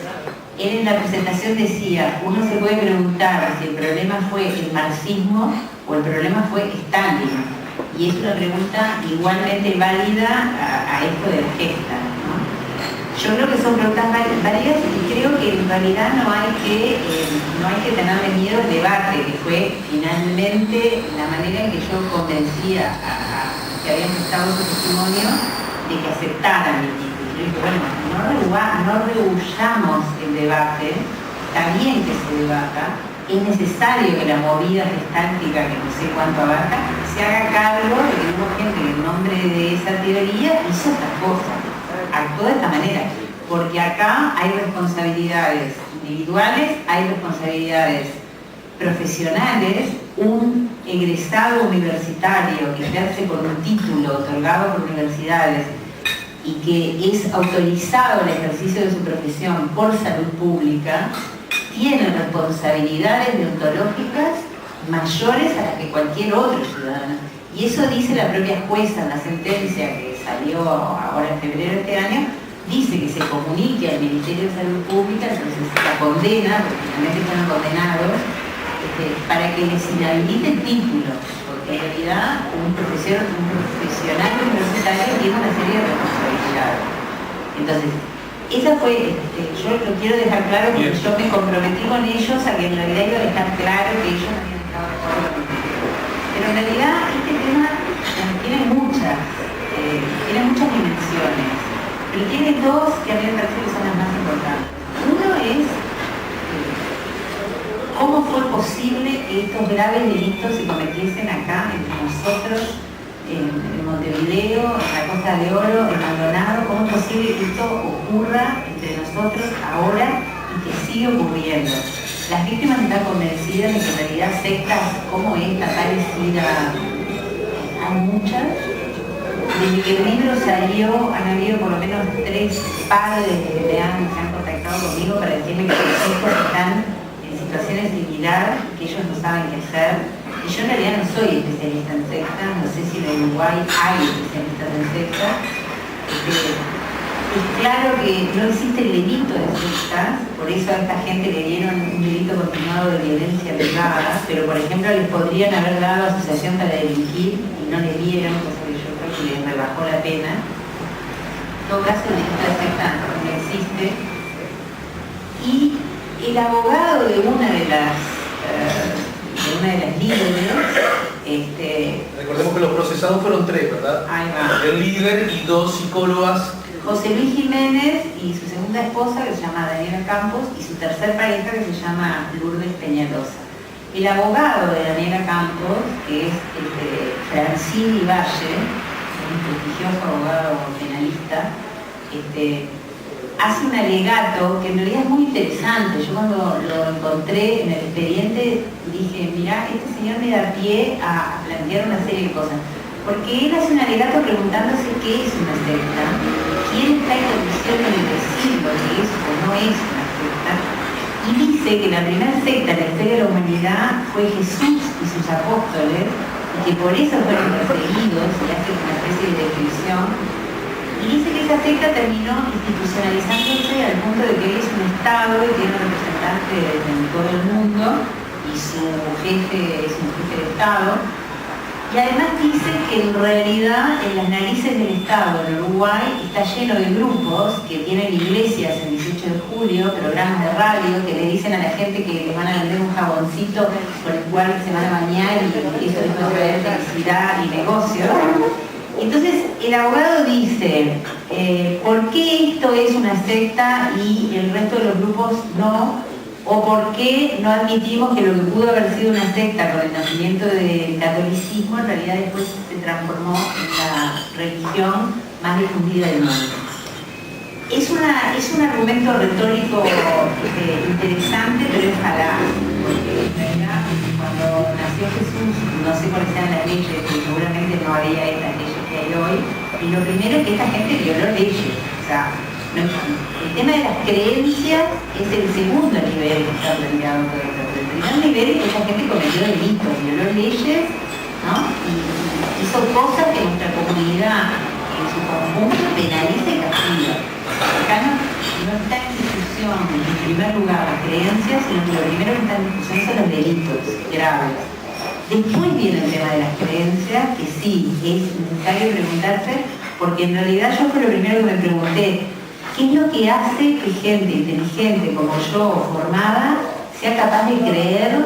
Él en la presentación decía, uno se puede preguntar si el problema fue el marxismo o el problema fue Stalin. Y es una pregunta igualmente válida a esto de la gesta, ¿no? Yo creo que son preguntas válidas y creo que en realidad no hay que tenerle miedo al debate, que fue finalmente la manera en que yo convencía a que habían prestado su testimonio de que aceptaran mi título. Yo dije, bueno, no rehuyamos el debate, está bien que se debata. Es necesario que la movida gestáltica, que no sé cuánto abarca, se haga cargo de que hubo gente que en nombre de esa teoría hizo estas cosas, actuó de esta manera, porque acá hay responsabilidades individuales, hay responsabilidades profesionales. Un egresado universitario que ejerce con un título otorgado por universidades y que es autorizado al ejercicio de su profesión por salud pública, tienen responsabilidades deontológicas mayores a las que cualquier otro ciudadano. Y eso dice la propia jueza en la sentencia que salió ahora en febrero de este año, dice que se comunique al Ministerio de Salud Pública, entonces la condena, porque finalmente fueron condenados, para que les inhabilite el título, porque en realidad un profesional universitario tiene una serie de responsabilidades. Entonces, esa fue, yo lo quiero dejar claro porque yo me comprometí con ellos a que en realidad iba a dejar claro que ellos no habían estado de acuerdo conmigo. Pero en realidad este tema tiene muchas dimensiones, pero tiene dos que a mí me parece que son las más importantes. Uno es cómo fue posible que estos graves delitos se cometiesen acá entre nosotros, en Montevideo, en la Costa de Oro, en Maldonado. ¿Cómo es posible que esto ocurra entre nosotros ahora y que sigue ocurriendo? Las víctimas están convencidas de que en realidad sectas como esta, parecida, hay muchas. Desde que el libro salió, han habido por lo menos 3 padres que se han contactado conmigo para decirme que sus hijos están en situación es similar, que ellos no saben qué hacer. Y yo en realidad no soy especialista en sectas, no sé si en Uruguay hay especialistas en sectas. Es claro que no existe el delito de sectas, por eso a esta gente le dieron un delito continuado de violencia privada, pero por ejemplo les podrían haber dado asociación para delinquir y no le dieron, cosa que yo creo que les rebajó la pena. En todo caso, el delito de secta no existe. Y el abogado de una de las líderes, recordemos que los procesados fueron 3, ¿verdad? Ahí va. El líder y 2 psicólogas. José Luis Jiménez y su segunda esposa, que se llama Daniela Campos, y su tercer pareja, que se llama Lourdes Peñalosa. El abogado de Daniela Campos, que es Francini Valle, un prestigioso abogado penalista, hace un alegato que en realidad es muy interesante. Yo cuando lo encontré en el expediente dije, mirá, este señor me da pie a plantear una serie de cosas. Porque él hace un alegato preguntándose qué es una secta, quién está en condiciones de decirlo que es o no es una secta, y dice que la primera secta en la historia de la humanidad fue Jesús y sus apóstoles, y que por eso fueron perseguidos, y hace una especie de descripción. Y dice que esa secta terminó institucionalizándose al punto de que él es un Estado y tiene un representante en todo el mundo y su jefe es un jefe de Estado. Y además dice que en realidad en las narices del Estado en Uruguay está lleno de grupos que tienen iglesias en 18 de julio, programas de radio que le dicen a la gente que les van a vender un jaboncito por el cual se van a bañar y eso les va a traer felicidad y negocio. Entonces el abogado dice, ¿por qué esto es una secta y el resto de los grupos no? ¿O por qué no admitimos que lo que pudo haber sido una secta con el nacimiento del catolicismo en realidad después se transformó en la religión más difundida del mundo? Es un argumento retórico interesante, pero es falaz, porque en realidad cuando nació Jesús, no sé cuáles eran las leyes, pero seguramente no había estas leyes que hay hoy, y lo primero es que esta gente violó leyes. O sea, el tema de las creencias es el segundo nivel que está planteado por esto. El primer nivel es que esta gente cometió delitos, violó leyes, ¿no? Y hizo cosas que nuestra comunidad en su conjunto penaliza y castiga. Acá no está en discusión, en primer lugar, las creencias, sino que lo primero que está en discusión son los delitos graves. Después viene el tema de las creencias, que sí, es necesario preguntarse, porque en realidad yo fue lo primero que me pregunté, ¿qué es lo que hace que gente inteligente como yo, formada, sea capaz de creer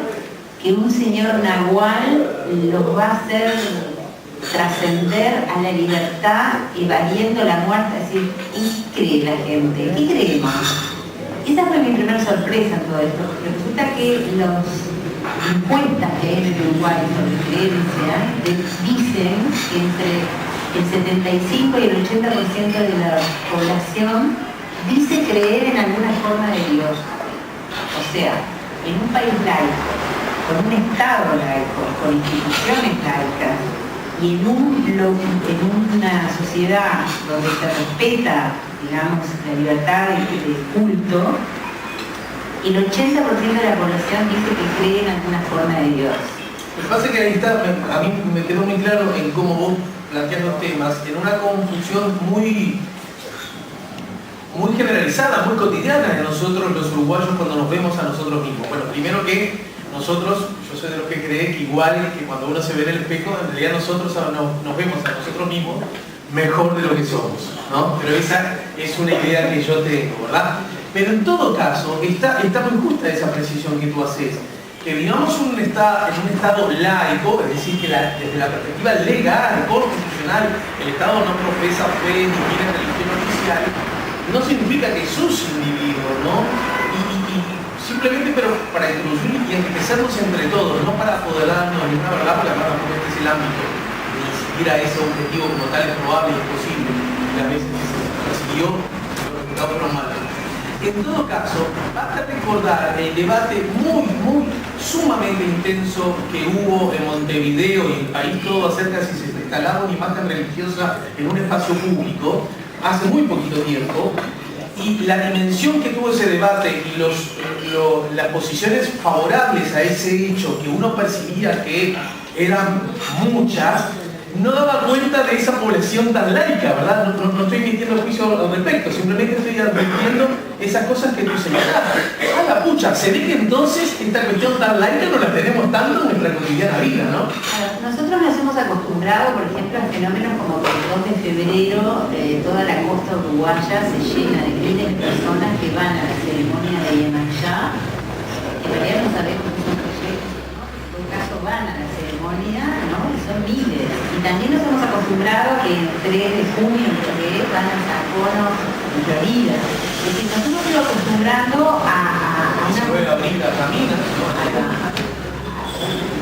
que un señor nahual los va a hacer trascender a la libertad evadiendo la muerte? Es decir, ¿qué cree la gente? ¿Qué creemos? Esa fue mi primera sorpresa en todo esto, porque resulta que las encuestas que hay en el Uruguay sobre creencias dicen que entre el 75 y el 80% de la población dice creer en alguna forma de Dios. O sea, en un país laico, con un Estado laico, con instituciones laicas, y en una sociedad donde se respeta, digamos, la libertad de culto, el 80% de la población dice que cree en alguna forma de Dios. Lo que pasa es que ahí está, a mí me quedó muy claro en cómo vos planteas los temas, en una confusión muy generalizada, muy cotidiana de nosotros los uruguayos cuando nos vemos a nosotros mismos. Bueno, primero que nosotros, yo soy de los que cree que igual que cuando uno se ve en el espejo, en realidad nosotros nos vemos a nosotros mismos mejor de lo que somos, ¿no? Pero esa es una idea que yo tengo, ¿verdad? Pero en todo caso, está muy justa esa precisión que tú haces. Que vivamos en un estado laico, es decir, que desde la perspectiva legal, constitucional, el Estado no profesa fe ni tiene religión oficial, no significa que sos individuo, ¿no? Y simplemente, pero para introducir y enriquecernos entre todos, no para apoderarnos de ninguna verdad, porque además tampoco este es el ámbito, ni siquiera ese objetivo como tal es probable y es posible, y las veces que se persiguió, los resultados fueron malos. En todo caso, basta recordar el debate sumamente intenso que hubo en Montevideo y en el país todo acerca de si se instalaba una imagen religiosa en un espacio público hace muy poquito tiempo, y la dimensión que tuvo ese debate y los las posiciones favorables a ese hecho, que uno percibía que eran muchas, no daba cuenta de esa población tan laica, ¿verdad? No estoy emitiendo juicio al respecto, simplemente estoy advirtiendo esas cosas que tú señalabas. Ah, la pucha, se ve que entonces esta cuestión tan laica no la tenemos tanto en nuestra cotidiana vida, ¿no? Nosotros nos hemos acostumbrado, por ejemplo, a fenómenos como que el 2 de febrero toda la costa uruguaya se llena de miles de personas que van a la ceremonia de Yemayá. En realidad no sabemos qué son proyectos, ¿no? En todo caso van a la ceremonia, ¿no? Y son miles. Y también nos hemos acostumbrado que el 3 de junio, creo que es, van a San Bono en Florida. Es decir, nos hemos ido acostumbrando a Se puede abrir la camina, ¿no?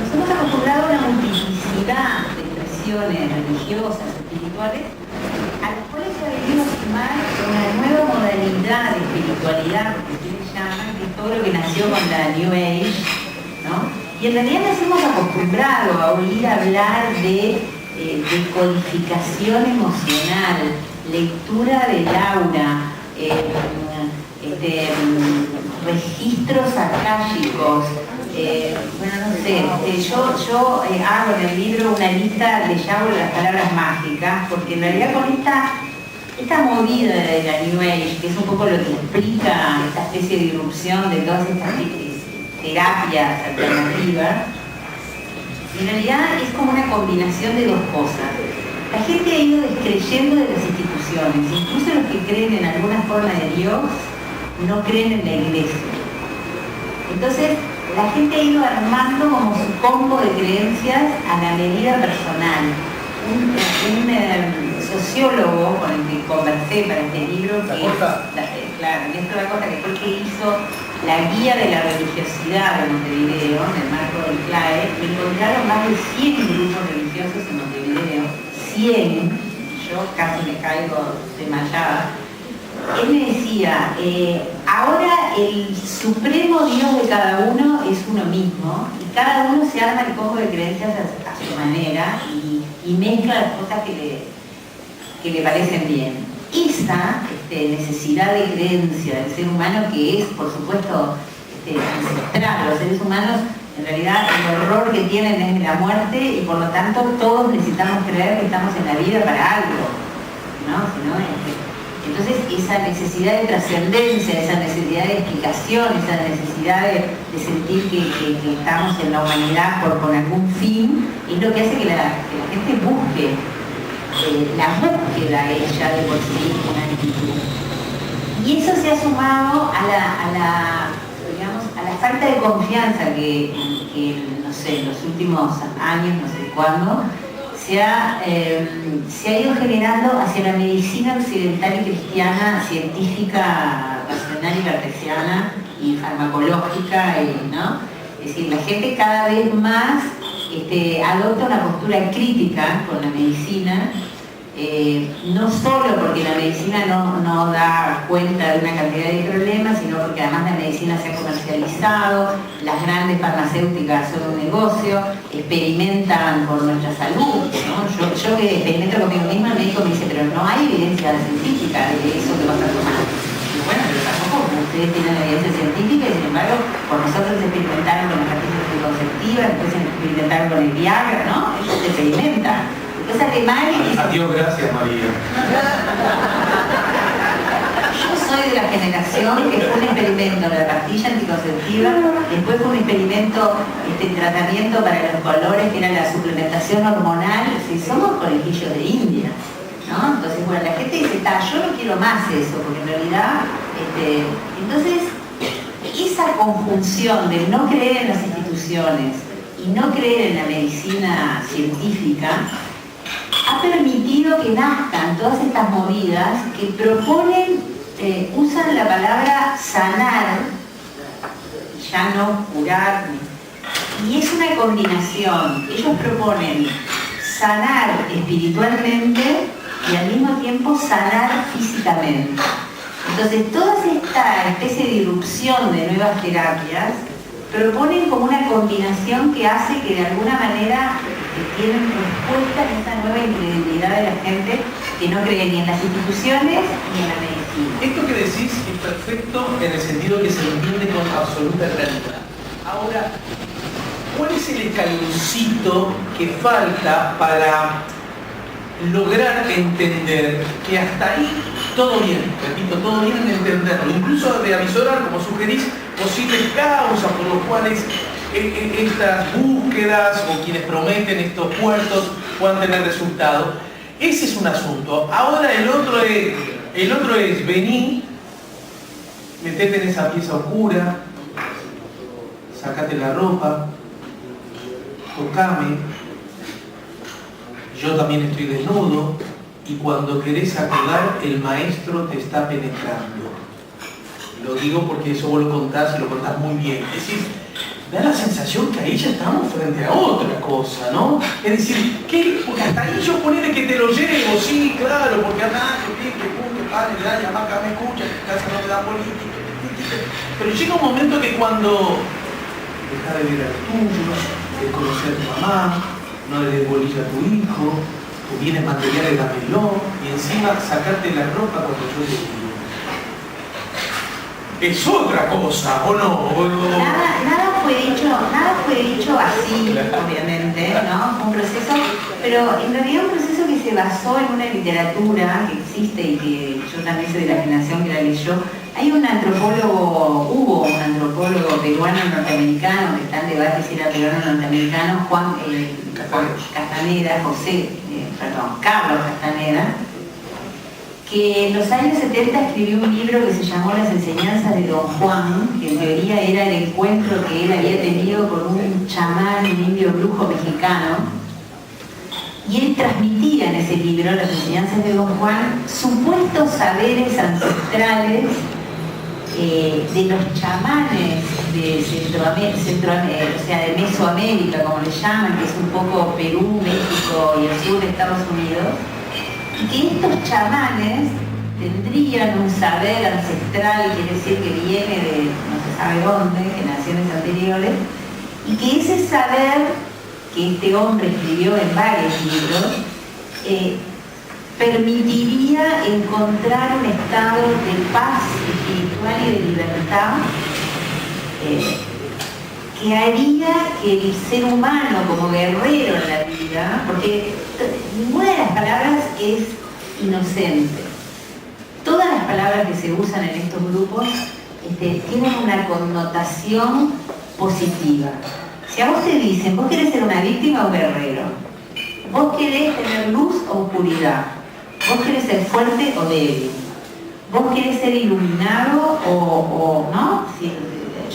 Nos hemos acostumbrado a una multiplicidad de expresiones religiosas, espirituales, a las cuales se ha venido a sumar una nueva modalidad de espiritualidad, porque ustedes llaman, que es todo lo que nació con la New Age, ¿no? Y en realidad nos hemos acostumbrado a oír hablar de decodificación emocional, lectura del aura, registros akáshicos. Bueno, no sé, yo hago en el libro una lista, le llamo las palabras mágicas, porque en realidad con esta movida de la New Age, que es un poco lo que explica esta especie de irrupción de todas estas terapias alternativas, en realidad es como una combinación de dos cosas. La gente ha ido descreyendo de las instituciones, incluso los que creen en alguna forma de Dios, no creen en la iglesia. Entonces, la gente ha ido armando como su combo de creencias a la medida personal. Un sociólogo con el que conversé para este libro, que Néstor Acosta, que fue el que hizo la guía de la religiosidad de Montevideo, en el marco del CLAE, me encontraron más de 100 grupos religiosos en Montevideo, 100, yo casi me caigo desmayada. Él me decía, ahora el supremo Dios de cada uno es uno mismo, y cada uno se arma el combo de creencias a su manera y mezcla las cosas que le parecen bien. Esa necesidad de creencia del ser humano, que es, por supuesto, ancestral, los seres humanos, en realidad el horror que tienen es de la muerte, y por lo tanto todos necesitamos creer que estamos en la vida para algo, ¿no? Entonces esa necesidad de trascendencia, esa necesidad de explicación, esa necesidad de sentir que estamos en la humanidad por algún fin, es lo que hace que la gente busque. La búsqueda es ya de por sí una actitud. Y eso se ha sumado a la falta de confianza que no sé, en los últimos años, no sé cuándo, se ha ido generando hacia la medicina occidental y cristiana, científica, racional y cartesiana y farmacológica, ¿no? Es decir, la gente cada vez más adopta una postura crítica con la medicina, no solo porque la medicina no da cuenta de una cantidad de problemas, sino porque además la medicina se ha comercializado, las grandes farmacéuticas son un negocio, experimentan por nuestra salud, ¿no? Yo que experimento conmigo misma, el médico me dice, pero no hay evidencia científica de eso que vas a tomar. Y bueno, pero tampoco ustedes tienen evidencia científica, y sin embargo, por nosotros experimentaron con las pastillas anticonceptivas, después experimentaron con el Viagra, ¿no? Ellos experimentan. Después Alemania y... Adiós, gracias, María. Yo soy de la generación que fue un experimento de la pastilla anticonceptiva, después fue un experimento, tratamiento para los colores, que era la suplementación hormonal. Si somos conejillos de India, ¿no? Entonces, bueno, la gente dice, yo no quiero más eso, porque en realidad, entonces, esa conjunción de no creer en las instituciones y no creer en la medicina científica ha permitido que nazcan todas estas movidas que proponen, usan la palabra sanar, ya no curar, y es una combinación. Ellos proponen sanar espiritualmente y al mismo tiempo sanar físicamente. Entonces, toda esta especie de irrupción de nuevas terapias proponen como una combinación que hace que de alguna manera tienen respuesta en esa nueva incredibilidad de la gente que no cree ni en las instituciones ni en la medicina. Esto que decís es perfecto en el sentido que se entiende con absoluta claridad. Ahora, ¿cuál es el escaloncito que falta para lograr entender que hasta ahí todo bien? Repito, todo bien en entenderlo. Incluso de avisorar, como sugerís, posibles causas por las cuales estas búsquedas o quienes prometen estos puertos puedan tener resultado. Ese es un asunto. Ahora el otro es vení, metete en esa pieza oscura, sácate la ropa, tocame, yo también estoy desnudo, y cuando querés acordar, el maestro te está penetrando. Lo digo porque eso vos lo contás y lo contás muy bien. Es decir, da la sensación que ahí ya estamos frente a otra cosa, ¿no? Es decir, ¿qué? Porque hasta ahí yo ponele que te lo llevo, sí, claro, porque andá, que padre, que acá me escucha, que casa no me da política, pero llega un momento que cuando dejar de ver al tuyo, de conocer a tu mamá, no le des bolilla a tu hijo, tu bienes materiales dámelo, y encima sacarte la ropa cuando yo te digo. Es otra cosa, ¿o no? Nada fue dicho así, claro. Obviamente, ¿no? Fue un proceso, pero en realidad un proceso que se basó en una literatura que existe y que yo también soy de la generación que la leyó. Hubo un antropólogo peruano norteamericano, que está en debate si era peruano norteamericano, Carlos Castaneda, que en los años 70 escribió un libro que se llamó Las enseñanzas de Don Juan, que en teoría era el encuentro que él había tenido con un chamán, un indio brujo mexicano, y él transmitía en ese libro, Las enseñanzas de Don Juan, supuestos saberes ancestrales de los chamanes de Centroamérica, o sea, de Mesoamérica, como le llaman, que es un poco Perú, México y el sur de Estados Unidos, y que estos chamanes tendrían un saber ancestral, quiere decir que viene de no se sabe dónde, generaciones anteriores, y que ese saber que este hombre escribió en varios libros, permitiría encontrar un estado de paz espiritual y de libertad que haría que el ser humano como guerrero en la vida, porque ninguna de las palabras es inocente. Todas las palabras que se usan en estos grupos tienen una connotación positiva. Si a vos te dicen, vos querés ser una víctima o un guerrero, vos querés tener luz o oscuridad, vos querés ser fuerte o débil, vos querés ser iluminado o ¿no? Si,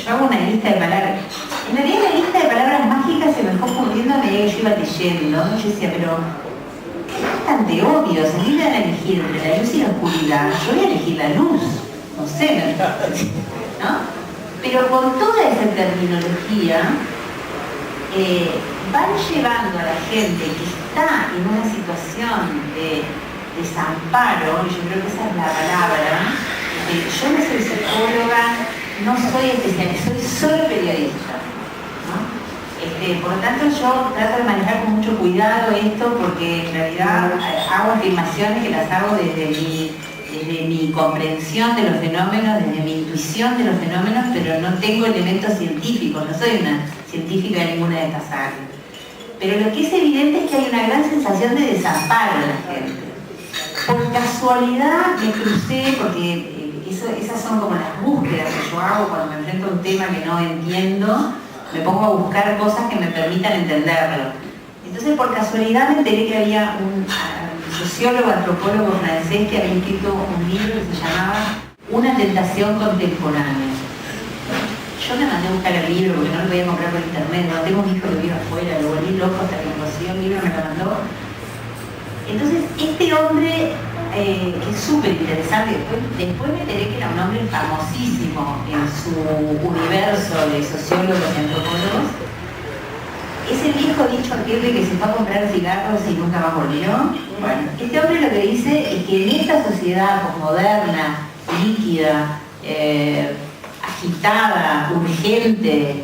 yo hago una lista de palabras. En realidad la lista de palabras mágicas se me fue ocurriendo a medida que yo iba leyendo, ¿no? Yo decía, pero es bastante obvio, si me iban a elegir entre la luz y la oscuridad, yo voy a elegir la luz, no sé, ¿no? Pero con toda esa terminología van llevando a la gente que está en una situación de desamparo, y yo creo que esa es la palabra. Yo no soy psicóloga, no soy especialista, soy solo periodista, ¿no? Por lo tanto yo trato de manejar con mucho cuidado esto, porque en realidad hago afirmaciones que las hago desde mi comprensión de los fenómenos, desde mi intuición de los fenómenos, pero no tengo elementos científicos, no soy una científica de ninguna de estas áreas. Pero lo que es evidente es que hay una gran sensación de desamparo en la gente. Por casualidad me crucé, porque esas son como las búsquedas que yo hago cuando me enfrento a un tema que no entiendo, me pongo a buscar cosas que me permitan entenderlo. Entonces por casualidad me enteré que había un sociólogo, antropólogo francés que había escrito un libro que se llamaba Una tentación contemporánea. Yo me mandé a buscar el libro porque no lo podía comprar por internet, no tengo un hijo que vive afuera, lo volví loco hasta que me consiguió el libro y me lo mandó. Entonces este hombre, que es súper interesante, después me enteré que era un hombre famosísimo en su universo de sociólogos y antropólogos. Es el viejo dicho horrible que se fue a comprar cigarros y nunca más volvió. Bueno, este hombre lo que dice es que en esta sociedad posmoderna, líquida, agitada, urgente,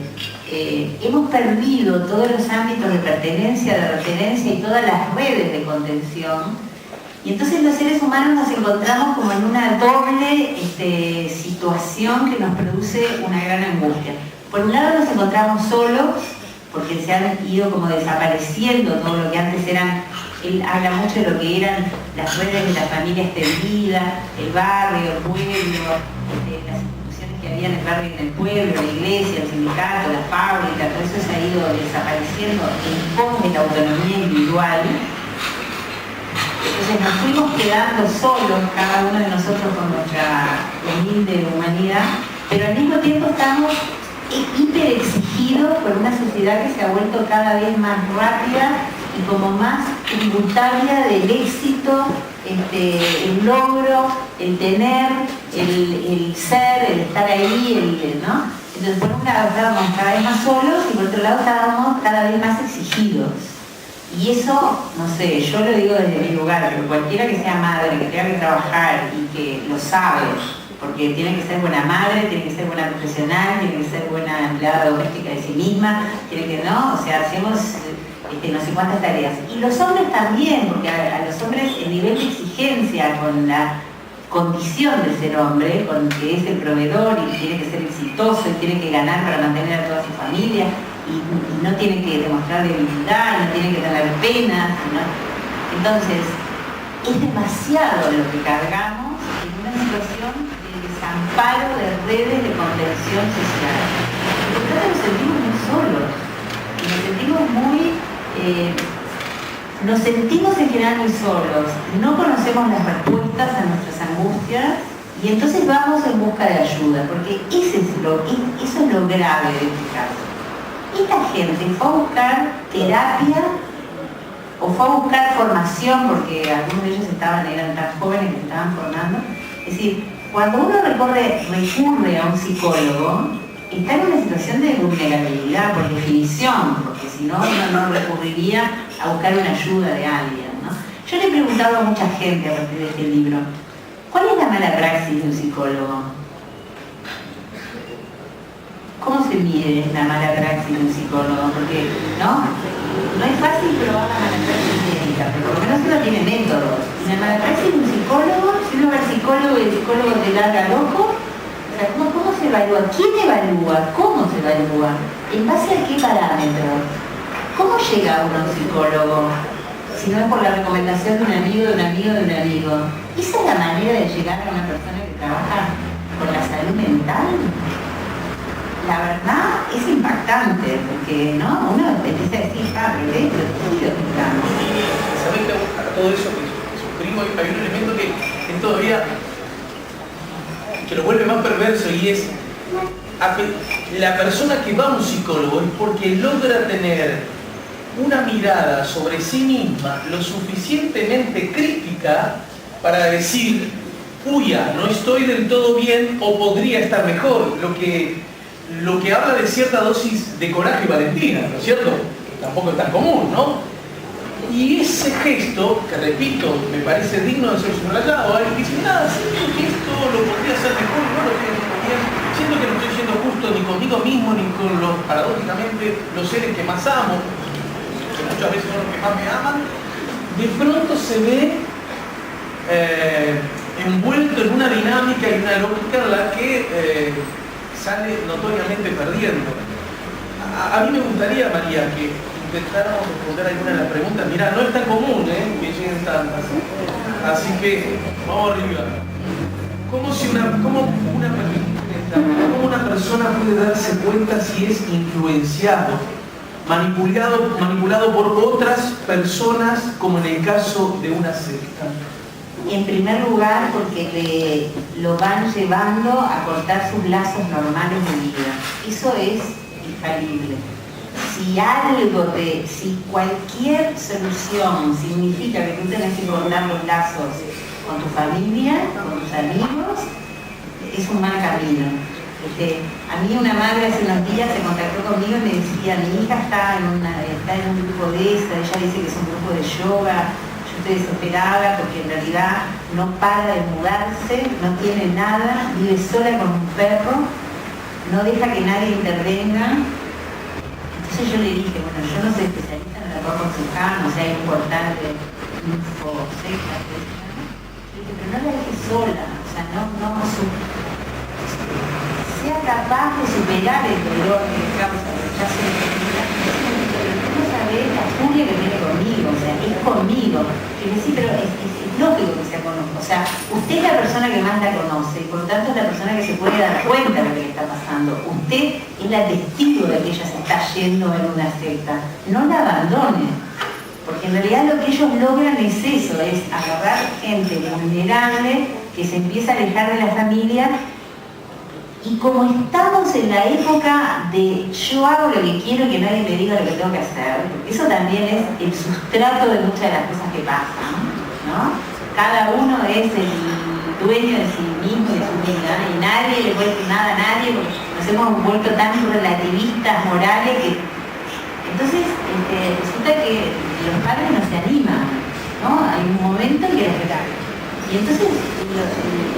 hemos perdido todos los ámbitos de pertenencia, de referencia y todas las redes de contención, Y entonces los seres humanos nos encontramos como en una doble situación que nos produce una gran angustia. Por un lado nos encontramos solos, porque se han ido como desapareciendo todo lo que antes eran, él habla mucho de lo que eran las redes de la familia extendida, el barrio, el pueblo, las instituciones que había en el barrio y en el pueblo, la iglesia, el sindicato, la fábrica, todo eso se ha ido desapareciendo en pos de la autonomía individual. Entonces nos fuimos quedando solos, cada uno de nosotros con nuestra humilde humanidad, pero al mismo tiempo estamos hiper exigidos por una sociedad que se ha vuelto cada vez más rápida y como más tributaria del éxito, el logro, el tener, el ser, el estar ahí, ¿no? Entonces por un lado estábamos cada vez más solos y por otro lado estábamos cada vez más exigidos. Y eso, no sé, yo lo digo desde mi lugar, pero cualquiera que sea madre, que tenga que trabajar y que lo sabe, porque tiene que ser buena madre, tiene que ser buena profesional, tiene que ser buena empleada doméstica de sí misma, tiene que, ¿no? O sea, hacemos no sé cuántas tareas. Y los hombres también, porque a los hombres el nivel de exigencia con la condición de ser hombre, con que es el proveedor y tiene que ser exitoso y tiene que ganar para mantener a toda su familia, y no tiene que demostrar debilidad, y no tiene que tener penas, ¿no? Entonces, es demasiado lo que cargamos en una situación de desamparo de redes de contención social. Por lo tanto, nos sentimos muy solos, y nos sentimos en general muy solos, no conocemos las respuestas a nuestras angustias, y entonces vamos en busca de ayuda, porque eso es lo grave de este caso. Esta gente fue a buscar terapia o fue a buscar formación, porque algunos de ellos eran tan jóvenes que se estaban formando. Es decir, cuando uno recurre a un psicólogo, está en una situación de vulnerabilidad por definición, porque si no, uno no recurriría a buscar una ayuda de alguien, ¿no? Yo le he preguntado a mucha gente a partir de este libro, ¿cuál es la mala praxis de un psicólogo? ¿Cómo se mide la mala praxis de un psicólogo? Porque, no es fácil probar la mala praxis médica, pero por lo menos uno tiene métodos. Y la mala praxis de un psicólogo, si uno va al psicólogo y el psicólogo te larga loco, o sea, ¿cómo se evalúa? ¿Quién evalúa? ¿Cómo se evalúa? ¿En base a qué parámetros? ¿Cómo llega uno a un psicólogo? Si no es por la recomendación de un amigo, de un amigo, de un amigo. ¿Esa es la manera de llegar a una persona que trabaja con la salud mental? La verdad es impactante, porque uno empieza a decir, pero ¿sabés que a todo eso que suscribo hay un elemento que es todavía que lo vuelve más perverso, y es la persona que va a un psicólogo es porque logra tener una mirada sobre sí misma lo suficientemente crítica para decir, uya, no estoy del todo bien o podría estar mejor, lo que habla de cierta dosis de coraje y valentía, ¿no es cierto? Tampoco es tan común, ¿no? Y ese gesto, que repito, me parece digno de ser subrayado, alguien dice, siento que esto lo podría hacer mejor y no lo estoy haciendo bien, siento que no estoy siendo justo ni conmigo mismo, ni con paradójicamente, los seres que más amo, que muchas veces son los que más me aman, de pronto se ve envuelto en una dinámica y una lógica en la que sale notoriamente perdiendo. A mí me gustaría, María, que intentáramos responder alguna de las preguntas. Mirá, no es tan común que lleguen tantas. Así que, vamos arriba. ¿Cómo una persona puede darse cuenta si es influenciado, manipulado por otras personas, como en el caso de una secta? En primer lugar, porque lo van llevando a cortar sus lazos normales de vida. Eso es infalible. Si cualquier solución significa que tú tenés que cortar los lazos con tu familia, con tus amigos, es un mal camino. A mí una madre hace unos días se contactó conmigo y me decía, mi hija está en un grupo de ella dice que es un grupo de yoga. Estoy desesperada porque en realidad no para de mudarse, no tiene nada, vive sola con un perro, no deja que nadie intervenga. Entonces yo le dije, yo no soy especialista en el aborto cirujano, o sea, es importante infosectas, pero no la dejes sola, o sea, sea capaz de superar el dolor que causa el rechazo de la vida, pero tú no sabes la furia que tiene conmigo, o sea, es conmigo. Y decir, pero es lógico que sea conmigo, o sea, usted es la persona que más la conoce, y por lo tanto es la persona que se puede dar cuenta de lo que le está pasando. Usted es la testigo de que ella se está yendo en una secta. No la abandone, porque en realidad lo que ellos logran es eso, es agarrar gente vulnerable que se empieza a alejar de la familia. Y como estamos en la época de yo hago lo que quiero y que nadie me diga lo que tengo que hacer, eso también es el sustrato de muchas de las cosas que pasan, ¿no? Cada uno es el dueño de sí mismo y de su vida, y nadie le puede decir nada a nadie, porque nos hemos vuelto tan relativistas, morales, que entonces resulta que los padres no se animan, ¿no? Hay un momento en que los regalan. Y entonces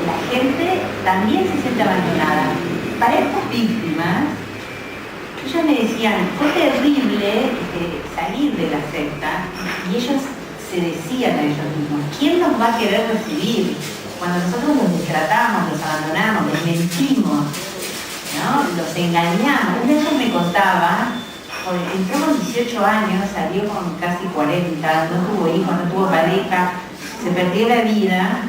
la gente también se siente abandonada. Para estas víctimas, ellos me decían, fue terrible salir de la secta, y ellos se decían a ellos mismos, ¿quién nos va a querer recibir? Cuando nosotros los destratamos, los abandonamos, les mentimos, ¿no? Los engañamos. Uno de ellos me contaba, entró con 18 años, salió con casi 40, no tuvo hijos, no tuvo pareja, se perdió la vida,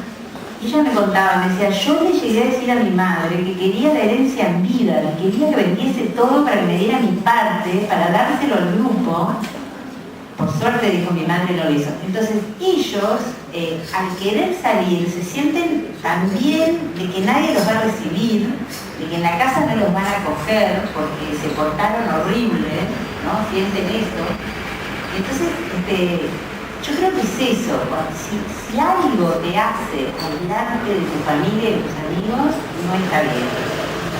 y ella me contaba, me decía, yo le llegué a decir a mi madre que quería la herencia en vida, que quería que vendiese todo para que me diera mi parte, para dárselo al grupo. Por suerte, dijo mi madre, no lo hizo. Entonces ellos, al querer salir, se sienten también de que nadie los va a recibir, de que en la casa no los van a acoger porque se portaron horrible, ¿no? Sienten eso. Entonces, yo creo que es eso, si algo te hace olvidarte de tu familia y de tus amigos, no está bien.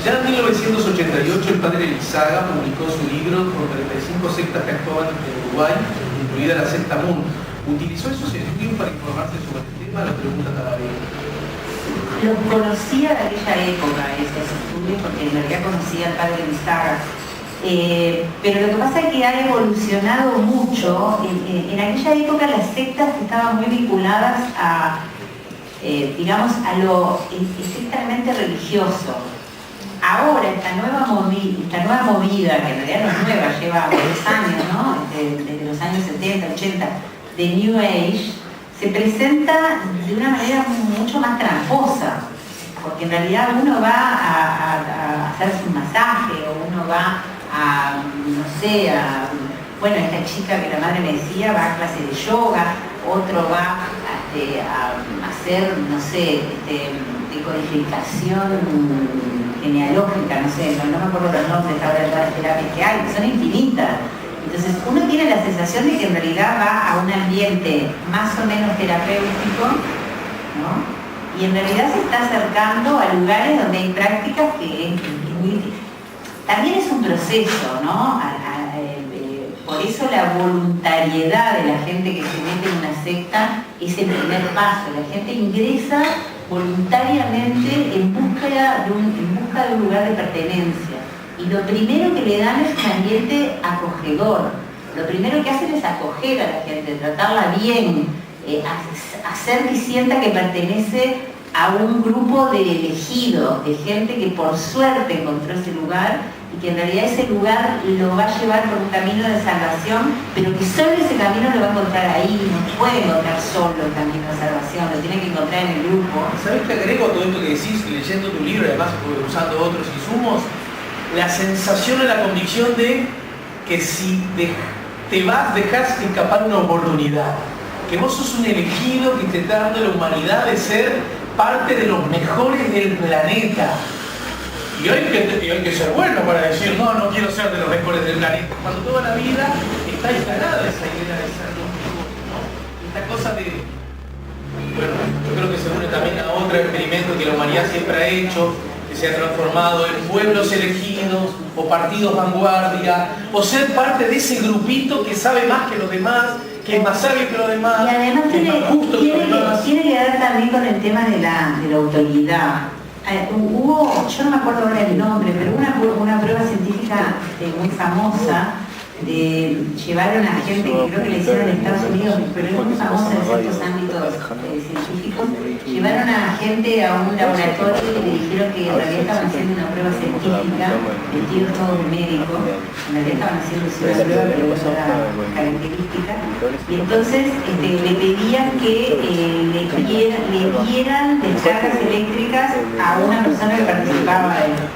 Ya en 1988 el padre Lizaga publicó su libro con 35 sectas que actuaban en Uruguay, incluida la secta MUN. ¿Utilizó esos estudios para informarse sobre el tema? La pregunta cada vez. Los conocía de aquella época, esos estudios, porque en realidad conocía al padre Lizaga. Pero lo que pasa es que ha evolucionado mucho. En aquella época las sectas estaban muy vinculadas a, digamos, a lo estrictamente religioso. Ahora esta nueva movida, que en realidad no es nueva, lleva varios años, ¿no? Desde los años 70, 80, de New Age, se presenta de una manera mucho más tramposa, porque en realidad uno va a hacerse un masaje, o uno va a, no sé, bueno, esta chica que la madre me decía va a clase de yoga, otro va a hacer, no sé, decodificación genealógica, no sé, no me acuerdo los nombres ahora de todas las terapias que hay, que son infinitas. Entonces uno tiene la sensación de que en realidad va a un ambiente más o menos terapéutico, ¿no? Y en realidad se está acercando a lugares donde hay prácticas que es muy difícil. También es un proceso, ¿no? Por eso la voluntariedad de la gente que se mete en una secta es el primer paso. La gente ingresa voluntariamente en busca de un lugar de pertenencia. Y lo primero que le dan es un ambiente acogedor. Lo primero que hacen es acoger a la gente, tratarla bien, hacer que sienta que pertenece a un grupo de elegidos, de gente que por suerte encontró ese lugar y que en realidad ese lugar lo va a llevar por un camino de salvación, pero que solo ese camino lo va a encontrar ahí, no puede encontrar solo el camino de salvación, lo tiene que encontrar en el grupo. ¿Sabés qué agrego a todo esto que decís, leyendo tu libro y además usando otros insumos? La sensación o la convicción de que si te vas, dejás escapar una oportunidad, que vos sos un elegido que te está dando la humanidad de ser parte de los mejores del planeta. Y hay que ser bueno para decir, no quiero ser de los mejores del planeta. Cuando toda la vida está instalada esa idea de ser los mejores, ¿no? Esta cosa de... Bueno, yo creo que se une también a otro experimento que la humanidad siempre ha hecho, que se ha transformado en pueblos elegidos, o partidos vanguardia, o ser parte de ese grupito que sabe más que los demás, que es más sabio que los demás, y además que es más justo que los demás. Tiene que ver también con el tema de la autoridad. Hubo, yo no me acuerdo ahora el nombre, pero una prueba científica muy famosa llevaron a gente que creo que le hicieron en Estados Unidos, pero es muy famosa en ciertos ámbitos científicos, llevaron a gente a un laboratorio y le dijeron que en realidad estaban haciendo una prueba científica, vestidos todos de médico, en realidad estaban haciendo una prueba pero de otra característica, y entonces le pedían que le dieran descargas eléctricas a una persona que participaba de él,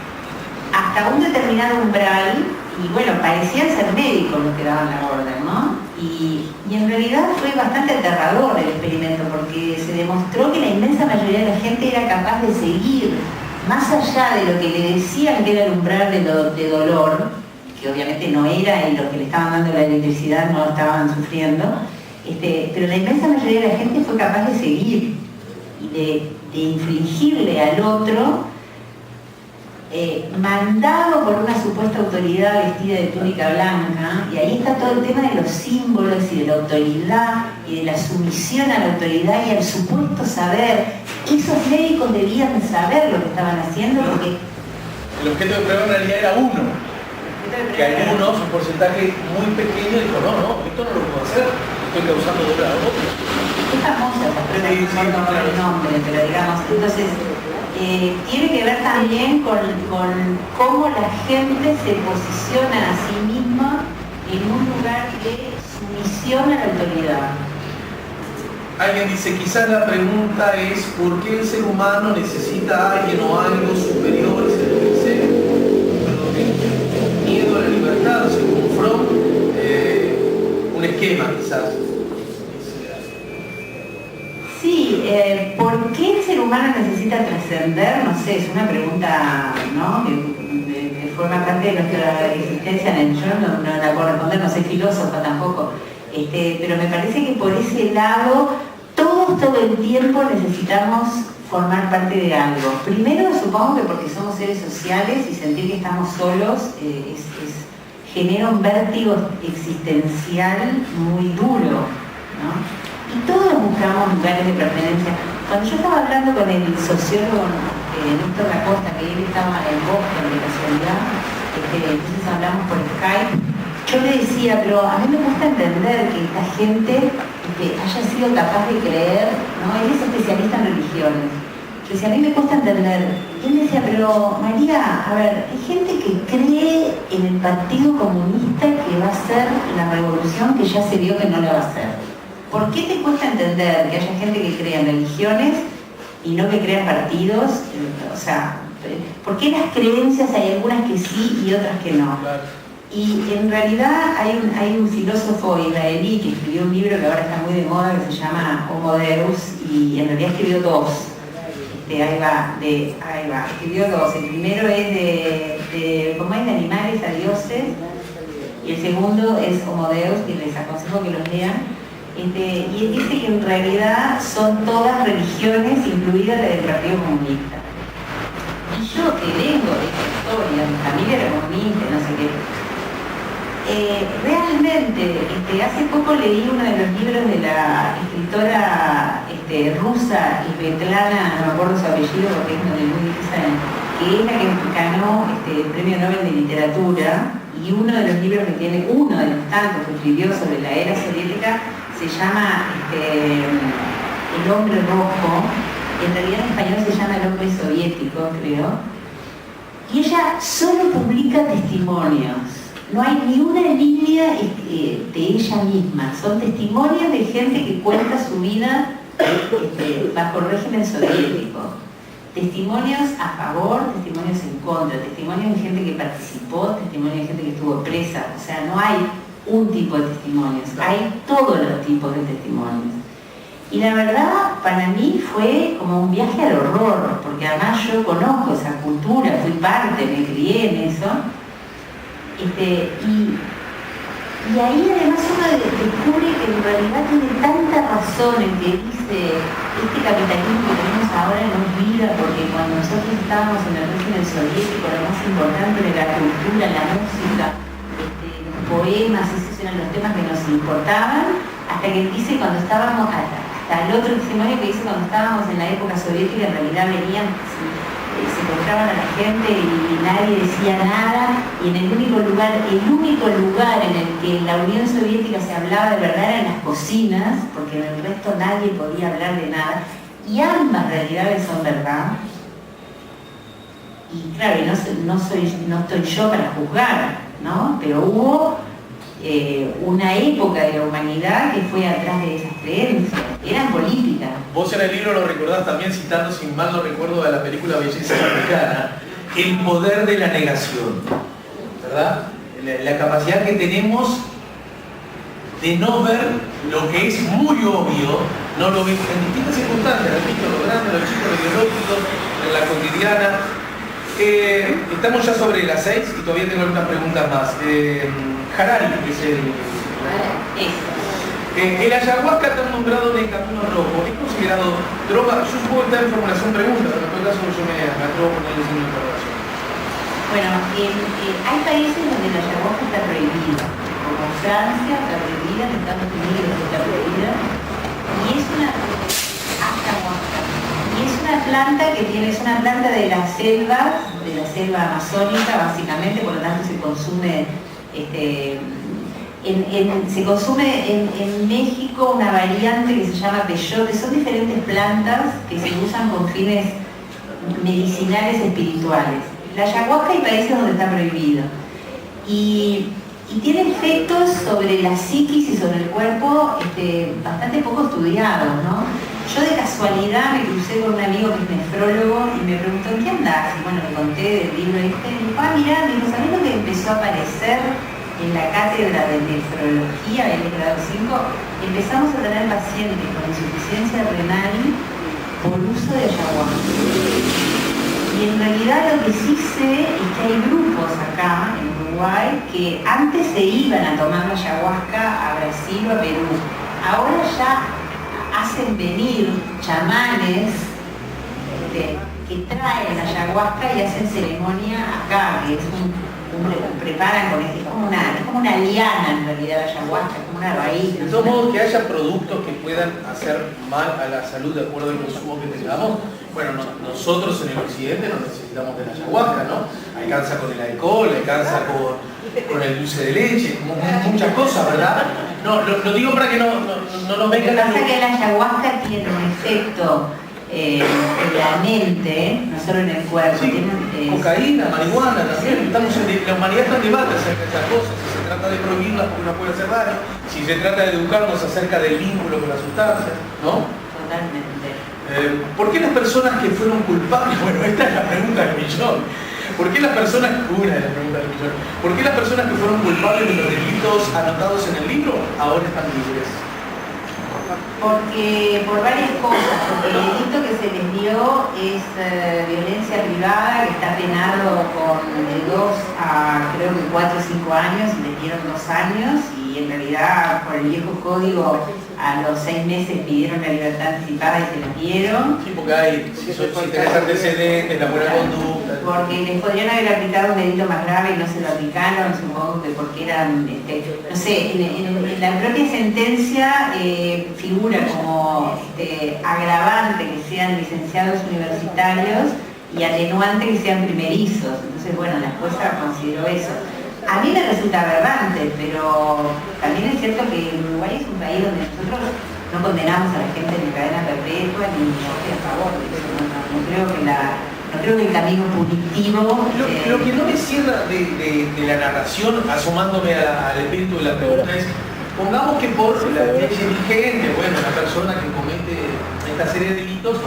hasta un determinado umbral. Y bueno, parecían ser médicos los que daban la orden, ¿no? Y en realidad fue bastante aterrador el experimento porque se demostró que la inmensa mayoría de la gente era capaz de seguir, más allá de lo que le decían que era el umbral de dolor, que obviamente no era y los que le estaban dando la electricidad no lo estaban sufriendo, pero la inmensa mayoría de la gente fue capaz de seguir y de infligirle al otro mandado por una supuesta autoridad vestida de túnica blanca, y ahí está todo el tema de los símbolos y de la autoridad y de la sumisión a la autoridad y al supuesto saber. Esos médicos debían saber lo que estaban haciendo porque el objeto de prueba en realidad era uno, que algunos, un porcentaje muy pequeño, dijo no, esto no lo puedo hacer, estoy causando dolor a otros. Es famosa esa prueba, no recuerdo el nombre, pero digamos, entonces tiene que ver también con cómo la gente se posiciona a sí misma en un lugar de sumisión a la autoridad. Alguien dice, quizás la pregunta es ¿por qué el ser humano necesita a alguien o algo superior? Se lo dice, miedo a la libertad, según Freud, un esquema quizás. Sí, ¿por qué el ser humano necesita trascender? No sé, es una pregunta, ¿no? que forma parte de nuestra existencia. Yo no la puedo responder, no soy filósofa tampoco, pero me parece que por ese lado todos todo el tiempo necesitamos formar parte de algo. Primero supongo que porque somos seres sociales y sentir que estamos solos genera un vértigo existencial muy duro, ¿no? Y todos buscamos lugares de pertenencia. Cuando yo estaba hablando con el sociólogo Néstor Lacosta, que él estaba en Boston de casualidad, entonces hablamos por Skype, yo le decía, pero a mí me gusta entender que esta gente haya sido capaz de creer, ¿no? Él es especialista en religiones. Yo decía, a mí me cuesta entender. Y él decía, pero María, a ver, hay gente que cree en el Partido Comunista que va a ser la revolución que ya se vio que no la va a hacer. ¿Por qué te cuesta entender que haya gente que crea en religiones y no que crea en partidos? O sea, ¿por qué las creencias hay algunas que sí y otras que no? Y en realidad hay un filósofo israelí que escribió un libro que ahora está muy de moda que se llama Homo Deus, y en realidad escribió dos. Escribió dos. El primero es de ¿cómo es? De animales a dioses, y el segundo es Homo Deus, que les aconsejo que los lean. Y él dice que en realidad son todas religiones, incluida la del Partido Comunista. Y yo que vengo de esta historia, mi familia era comunista, no sé qué, realmente, hace poco leí uno de los libros de la escritora rusa, Svetlana, no me acuerdo su apellido porque es muy difícil, que es la que ganó el Premio Nobel de Literatura, y uno de los libros que tiene, uno de los tantos que escribió sobre la era soviética, se llama El hombre rojo, en realidad en español se llama El hombre soviético, creo, y ella solo publica testimonios, no hay ni una línea de ella misma, son testimonios de gente que cuenta su vida bajo el régimen soviético, testimonios a favor, testimonios en contra, testimonios de gente que participó, testimonios de gente que estuvo presa, o sea, no hay un tipo de testimonios, hay todos los tipos de testimonios. Y la verdad, para mí fue como un viaje al horror, porque además yo conozco esa cultura, fui parte, me crié en eso, y ahí además uno descubre que en realidad tiene tanta razón en que dice, este capitalismo que tenemos ahora no es vida, porque cuando nosotros estábamos en el régimen soviético, lo más importante era la cultura, la música, poemas, esos eran los temas que nos importaban, hasta que dice cuando estábamos, hasta el otro testimonio que dice cuando estábamos en la época soviética, en realidad venían se encontraban a la gente y nadie decía nada, y en el único lugar en el que en la Unión Soviética se hablaba de verdad era en las cocinas, porque en el resto nadie podía hablar de nada, y ambas realidades son verdad. Y claro, no estoy yo para juzgar, ¿no? Pero hubo una época de la humanidad que fue atrás de esas creencias, eran políticas. Vos en el libro lo recordás también citando, sin mal no recuerdo, de la película Belleza Americana, el poder de la negación, ¿verdad? La capacidad que tenemos de no ver lo que es muy obvio, no lo ves en distintas circunstancias, repito, lo grande, lo chico, lo ideológico, en la cotidiana. Estamos ya sobre las 6 y todavía tengo algunas preguntas más. Harari, que es el ayahuasca está nombrado en el Camino Rojo, ¿es considerado droga? Yo supongo que está en formulación pregunta, pero en todo caso yo me atrevo a ponerle signo de interrogación. Bueno, hay países donde la ayahuasca está prohibida, como Francia está prohibida, en Estados Unidos está prohibida, y es una ayahuasca. Y es una planta que es una planta de la selva amazónica básicamente, por lo tanto se consume en México una variante que se llama peyote. Son diferentes plantas que se usan con fines medicinales espirituales. La ayahuasca hay países donde está prohibido y tiene efectos sobre la psiquis y sobre el cuerpo bastante poco estudiados, ¿no? Yo de casualidad me crucé con un amigo que es nefrólogo y me preguntó, ¿en qué andás? Y bueno, le conté del libro y me dijo, mirá, ¿sabés lo que empezó a aparecer en la cátedra de nefrología en el grado 5? Empezamos a tener pacientes con insuficiencia renal por uso de ayahuasca. Y en realidad lo que sí sé es que hay grupos acá en Uruguay que antes se iban a tomar la ayahuasca a Brasil o a Perú. Ahora ya hacen venir chamanes que traen la ayahuasca y hacen ceremonia acá, que es preparan con es como una liana en realidad la ayahuasca, es como una raíz. De todos modos, que haya productos que puedan hacer mal a la salud de acuerdo al consumo que tengamos. Bueno, nosotros en el occidente no necesitamos de la ayahuasca, ¿no? Alcanza con el alcohol, alcanza con el dulce de leche, muchas cosas, ¿verdad? No, lo digo para que no nos vengan a... Lo que pasa es que la ayahuasca tiene un efecto en la mente, no solo en el cuerpo. Sí, tiene, cocaína, marihuana también. La humanidad está en debate acerca de estas cosas. Si se trata de prohibirlas porque no puede hacer daño, si se trata de educarnos acerca del vínculo con las sustancias, ¿no? Totalmente. ¿Por qué las personas que fueron culpables? Bueno, esta es la pregunta del millón. ¿Por qué las personas, una de las preguntas del millón, ¿por qué las personas que fueron culpables de los delitos anotados en el libro ahora están libres? Porque por varias cosas, porque el delito que se les dio es violencia privada, que está penado con de 2 a creo que 4 o 5 años, y les dieron 2 años, y en realidad por el viejo código a los 6 meses pidieron la libertad anticipada y se la dieron. Sí, porque hay, si tenés antecedentes, la buena conducta. Porque les podrían haber aplicado un delito más grave y no se lo aplicaron, supongo que porque eran, no sé, en la propia sentencia figura como agravante que sean licenciados universitarios y atenuante que sean primerizos. Entonces, bueno, la jueza consideró eso. A mí me resulta aberrante, pero también es cierto que Uruguay es un país donde nosotros no condenamos a la gente en cadena perpetua ni estoy a favor de eso. No creo que el camino punitivo... Lo que no me cierra de la narración, asomándome al espíritu de la pregunta, es pongamos que por la ley vigente, bueno, la persona que comete esta serie de delitos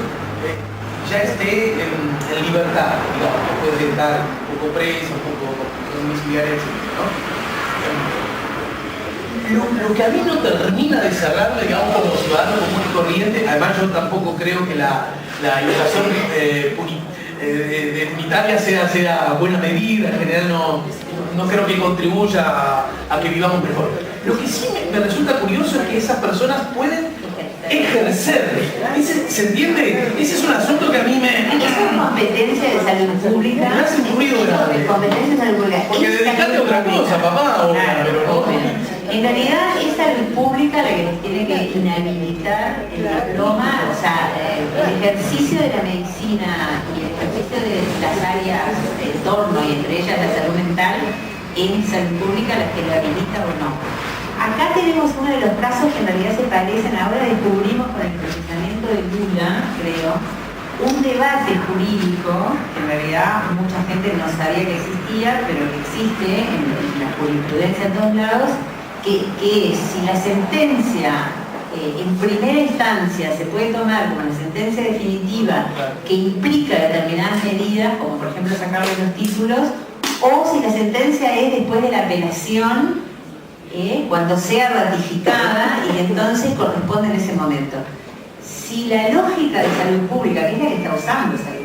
ya esté en libertad, digamos, que puede estar un poco preso, un poco domiciliaria, ¿no? Lo que a mí no termina de cerrar, digamos, como ciudadano común y corriente, además yo tampoco creo que la educación unitaria sea buena medida, en general no creo que contribuya a que vivamos mejor. Lo que sí me resulta curioso es que esas personas pueden ejercer. ¿Se entiende? Ese es un asunto que a mí me... Eso es competencia de salud pública. Me hace un ruido grande. Competencia de salud pública. Porque dedicate a otra cosa, papá. Claro, pero no. En realidad es salud pública la que les tiene que inhabilitar el diploma, o sea, el ejercicio de la medicina y el ejercicio de las áreas de entorno, y entre ellas la salud mental, es salud pública la que lo habilita o no. Acá tenemos uno de los casos que en realidad se parecen, ahora descubrimos con el procesamiento de Lula, creo, un debate jurídico que en realidad mucha gente no sabía que existía, pero que existe en la jurisprudencia en todos lados, que es si la sentencia en primera instancia se puede tomar como una sentencia definitiva que implica determinadas medidas, como por ejemplo sacarle los títulos, o si la sentencia es después de la apelación, cuando sea ratificada y entonces corresponde en ese momento. Si la lógica de salud pública, que es la que está usando salud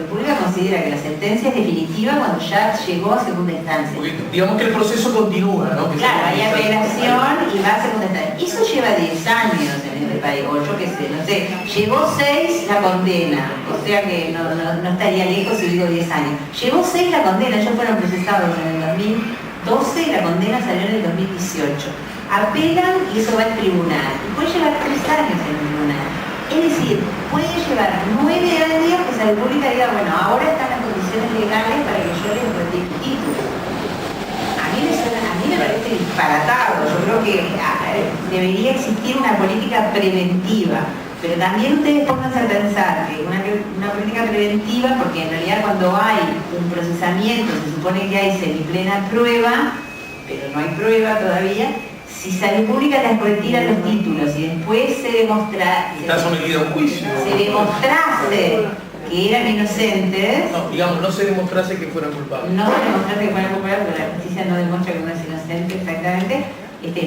pública considera que la sentencia es definitiva cuando ya llegó a segunda instancia. Porque, digamos que el proceso continúa, ¿no? Que claro, hay apelación y va a segunda instancia. Eso lleva 10 años en este país, o yo qué sé, no sé. Llegó 6 la condena, o sea que no estaría lejos si digo 10 años. Llegó 6 la condena, ellos fueron procesados en el 2012 y la condena salió en el 2018. Apelan y eso va al tribunal. Y puede llevar 3 años en el tribunal. Es decir, puede llevar 9 años que salud pública diga, bueno, ahora están las condiciones legales para que yo les retire el título. A mí me parece disparatado. Yo creo que debería existir una política preventiva. Pero también ustedes pónganse a pensar que una política preventiva, porque en realidad cuando hay un procesamiento se supone que hay semiplena prueba, pero no hay prueba todavía. Si salud pública les retira los títulos y después se demostrase que eran inocentes, no, digamos, no se demostrase que fueran culpables. No se demostrase que fueran culpables, porque la justicia no demuestra que uno es inocente exactamente.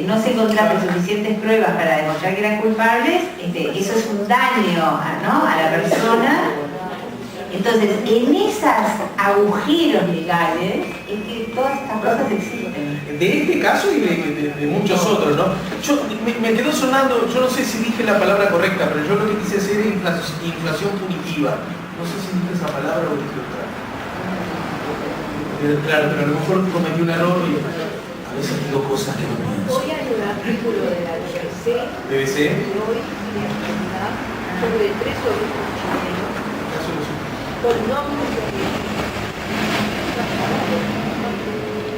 No se encontraron suficientes pruebas para demostrar que eran culpables, eso es un daño a la persona. Entonces, en esos agujeros legales es que todas estas cosas existen. De este caso y de muchos otros, ¿no? Me quedó sonando, yo no sé si dije la palabra correcta, pero yo lo que quise hacer es inflación punitiva. No sé si dije esa palabra o dije otra. Claro, pero a lo mejor cometí un error y a veces digo cosas que no pienso. Hoy hay un artículo de la BBC de hoy de actualidad sobre 3 obispos chilenos con nombres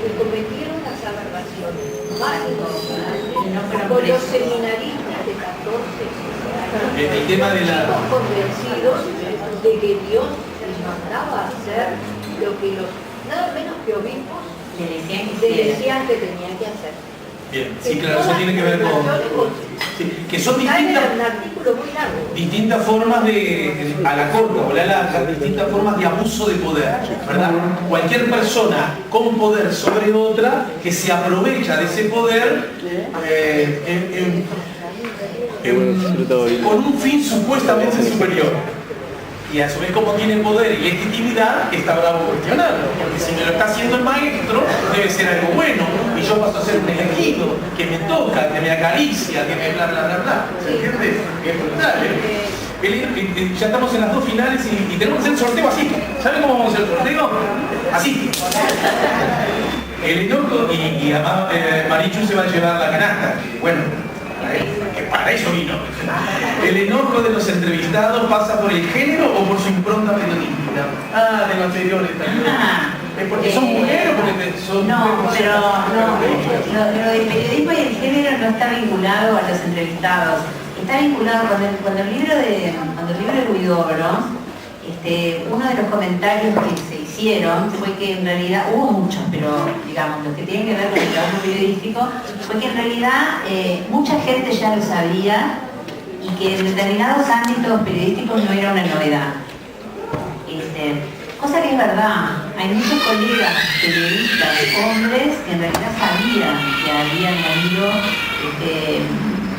que cometieron las aberraciones más importantes con los seminaristas de 14 años, el tema de la... convencidos de que Dios les mandaba hacer lo que los nada menos que obispos decían que tenían que hacer. Bien, sí, claro, eso tiene que ver con... Sí, que son distintas formas a la corta o la larga, distintas formas de abuso de poder, ¿verdad? Cualquier persona con poder sobre otra que se aprovecha de ese poder con un fin supuestamente superior. Y a su vez, como tiene poder y legitimidad, está bravo cuestionarlo, porque si me lo está haciendo el maestro, debe ser algo bueno, y yo paso a ser un elegido, que me toca, que me acaricia, que me bla bla bla bla. ¿Se entiende? Es brutal. Ya estamos en las 2 finales y tenemos que hacer el sorteo así. ¿Saben cómo vamos a hacer el sorteo? Así. El enojo y además Marichu se va a llevar la canasta. Bueno, que para eso vino. ¿El enojo de los entrevistados pasa por el género o por su impronta periodística? De los anteriores también. ¿Es porque son mujeres o porque son... No, pero lo del periodismo y el género no está vinculado a los entrevistados. Está vinculado cuando el libro de Huidobro, uno de los comentarios que se hicieron fue que en realidad, hubo muchos, pero digamos, los que tienen que ver con el trabajo periodístico, fue que en realidad mucha gente ya lo sabía y que en determinados ámbitos periodísticos no era una novedad. Cosa que es verdad, hay muchos colegas periodistas, hombres, que en realidad sabían que habían habido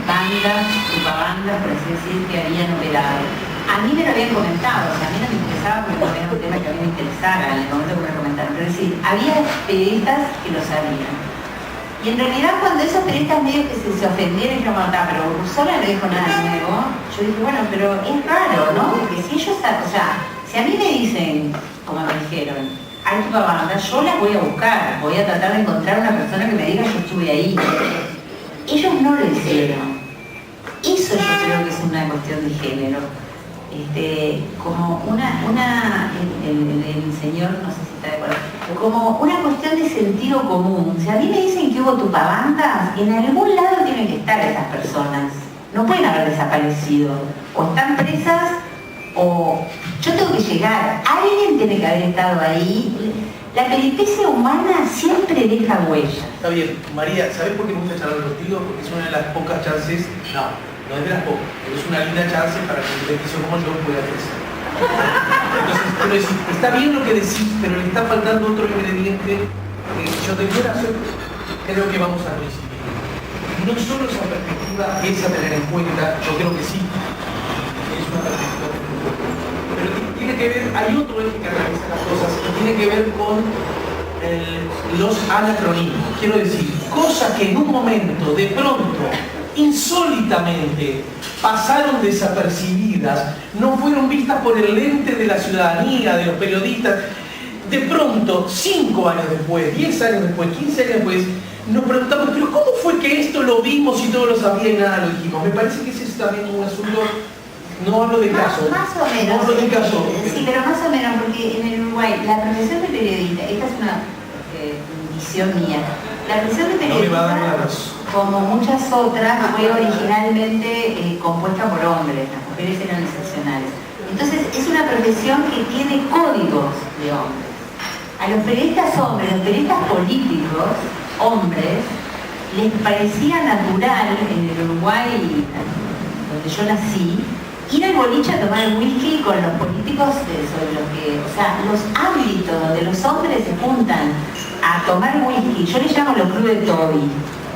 bandas, propagandas, por así decir, que habían operado. A mí me lo habían comentado, o sea, a mí no me interesaba porque no era un tema que a mí me interesara en el momento que me lo comentaron, pero es decir, había periodistas que lo sabían. Y en realidad cuando esos periodistas medio que se ofendieron y dijeron, pero Ursola no dijo nada nuevo, yo dije, bueno, pero es raro, ¿no? Porque si ellos, o sea, si a mí me dicen, como me dijeron, hay propaganda, yo las voy a buscar, voy a tratar de encontrar una persona que me diga yo estuve ahí. Ellos no lo hicieron. Eso yo creo que es una cuestión de género. Como el señor, no sé si está de acuerdo, como una cuestión de sentido común. Si a mí me dicen que hubo tupabandas, en algún lado tienen que estar esas personas. No pueden haber desaparecido. O están presas, o yo tengo que llegar. Alguien tiene que haber estado ahí. La peripecia humana siempre deja huella. Está bien, María, ¿sabés por qué me gusta charlar contigo? Porque es una de las pocas chances, no es de las pocas, pero es una linda chance para que un peticio como yo pueda crecer. Entonces, quiero decir, está bien lo que decís, pero le está faltando otro ingrediente que yo te quiero hacer, creo que vamos a coincidir. No solo esa perspectiva es a tener en cuenta, yo creo que sí, es una perspectiva, pero tiene que ver, hay otro eje que realiza las cosas, que tiene que ver con los anacronismos. Quiero decir, cosas que en un momento, de pronto, insólitamente, pasaron desapercibidas, no fueron vistas por el lente de la ciudadanía, de los periodistas. De pronto, 5 años después, 10 años después, 15 años después, nos preguntamos, pero ¿cómo fue que esto lo vimos y todos lo sabían y nada lo dijimos? Me parece que ese es también un asunto, no hablo de caso. Más o menos. No hablo de caso. Sí, pero más o menos, porque en el Uruguay, la profesión de periodista, esta es una visión mía, la profesión de periodista, como muchas otras, fue originalmente compuesta por hombres, las mujeres eran excepcionales. Entonces, es una profesión que tiene códigos de hombres. A los periodistas hombres, los periodistas políticos, hombres, les parecía natural en el Uruguay, donde yo nací, ir al boliche a tomar whisky con los políticos sobre los que, o sea, los ámbitos donde los hombres se juntan a tomar whisky, yo les llamo los clubes de Toby,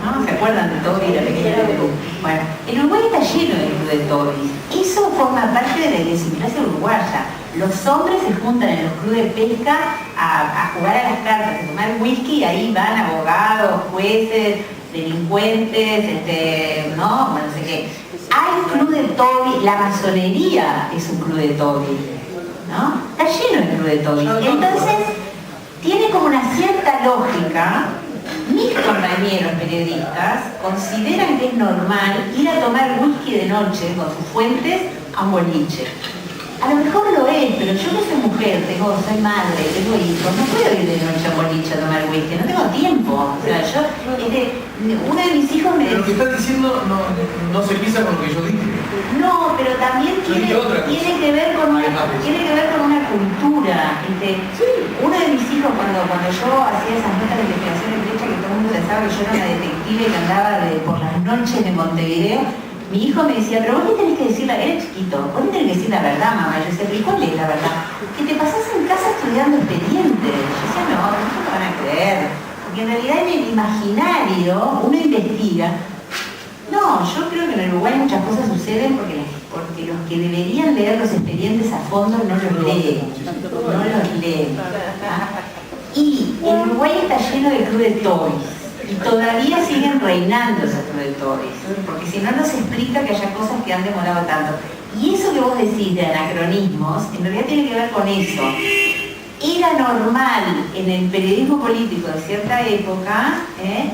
¿no? ¿Se acuerdan de Toby, la pequeña de Perú? Bueno, el Uruguay está lleno de clubes de Toby. Eso forma parte de la idiosincrasia uruguaya. Los hombres se juntan en los clubes de pesca a jugar a las cartas, a tomar whisky, y ahí van abogados, jueces, delincuentes, no, bueno, no sé qué. Hay club de Toby, la masonería es un club de Toby, ¿no? Está lleno de club de Toby. Entonces, tiene como una cierta lógica. Mis compañeros periodistas consideran que es normal ir a tomar whisky de noche con sus fuentes a un boliche. A lo mejor lo es, pero yo que soy mujer, soy madre, tengo hijos, no puedo ir de noche a un boliche a tomar whisky, no tengo tiempo. O sea, uno de mis hijos me decía... Pero lo que estás diciendo no se pisa con lo que yo dije. No, pero también tiene que ver con una cultura. Uno de mis hijos, cuando yo hacía esas notas de investigación en derecho, que todo el mundo pensaba que yo era una detective que andaba por las noches de Montevideo, mi hijo me decía, pero vos le tenés que decir era chiquito, vos le tenés que decir la verdad, mamá. Yo decía, pero ¿cuál es la verdad? Que te pasás en casa estudiando expedientes. Yo decía, no te van a creer. Porque en realidad en el imaginario uno investiga. No, yo creo que en el Uruguay muchas cosas suceden porque los que deberían leer los expedientes a fondo no los leen. Y el Uruguay está lleno de clubes de Toys. Y todavía siguen reinando esos clubes de Toys. Porque si no, no se explica que haya cosas que han demorado tanto. Y eso que vos decís de anacronismos, en realidad tiene que ver con eso. Era normal en el periodismo político de cierta época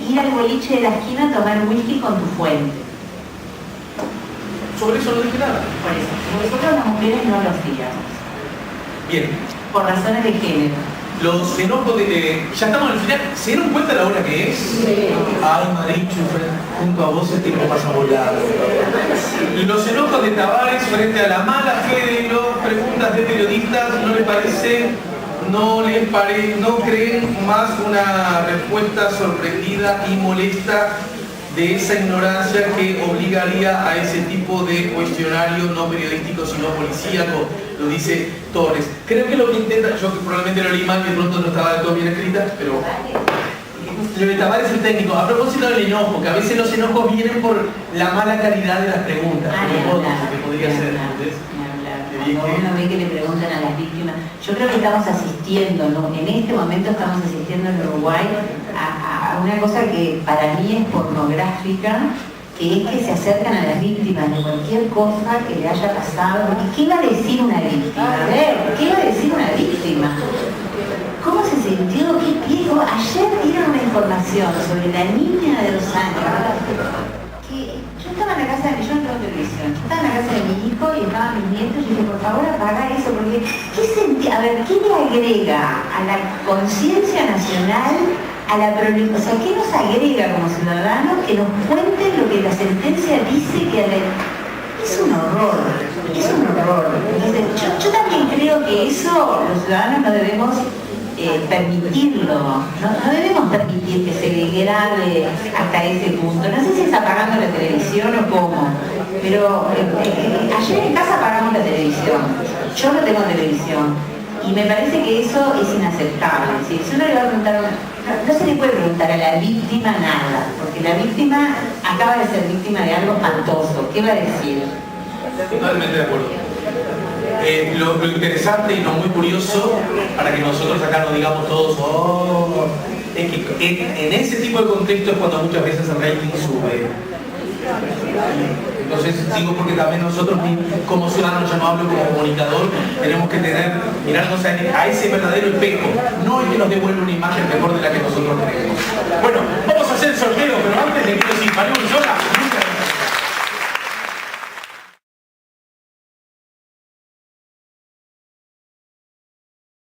ir al boliche de la esquina a tomar whisky con tu fuente. Sobre eso no dije nada. Por eso. Nosotros las mujeres no lo hacíamos. Bien. Por razones de género. Los enojos de... ya estamos al final. ¿Se dieron cuenta la hora que es? Sí. Ay, Marichu, junto a vos el tiempo pasa volado. Los enojos de Tavares frente a la mala fe de las preguntas de periodistas, no creen más una respuesta sorprendida y molesta de esa ignorancia que obligaría a ese tipo de cuestionario no periodístico sino policíaco, lo dice Torres. Creo que lo que intenta, yo probablemente lo leí mal, que pronto no estaba del todo bien escrita, pero lo de Tavares es el técnico. A propósito del enojo, que a veces los enojos vienen por la mala calidad de las preguntas, que podría ser. Cuando uno ve que le preguntan a las víctimas, yo creo que estamos asistiendo, ¿no? En este momento estamos asistiendo en Uruguay a una cosa que para mí es pornográfica, que es que se acercan a las víctimas de cualquier cosa que le haya pasado. Porque ¿qué va a decir una víctima? A ver, ¿qué va a decir una víctima? ¿Cómo sintió, qué viejo. Ayer dieron una información sobre la niña de 2 años. Que yo estaba en la casa de mi, yo no tengo televisión, yo estaba en la casa de mi hijo y estaban mis nietos y dije, por favor apaga eso, porque ¿qué sentí? A ver, ¿qué le agrega a la conciencia nacional, a la problemática? O sea, ¿qué nos agrega como ciudadanos que nos cuenten lo que la sentencia dice que es un horror, es un horror? Entonces, yo también creo que eso los ciudadanos no debemos permitirlo, no debemos permitir que se degrade hasta ese punto. No sé si es apagando la televisión o cómo, pero ayer en casa apagamos la televisión, yo no tengo televisión y me parece que eso es inaceptable. Si uno le va a preguntar, no se le puede preguntar a la víctima nada, porque la víctima acaba de ser víctima de algo espantoso. ¿Qué va a decir? Totalmente de acuerdo. Lo interesante y lo muy curioso, para que nosotros acá no digamos todos, oh, es que en ese tipo de contexto es cuando muchas veces el rating sube. Entonces digo porque también nosotros como ciudadanos, yo no hablo como comunicador, tenemos que mirarnos a ese verdadero espejo, no el que nos devuelve una imagen mejor de la que nosotros tenemos. Bueno, vamos a hacer el sorteo, pero antes de que nos paremos sola.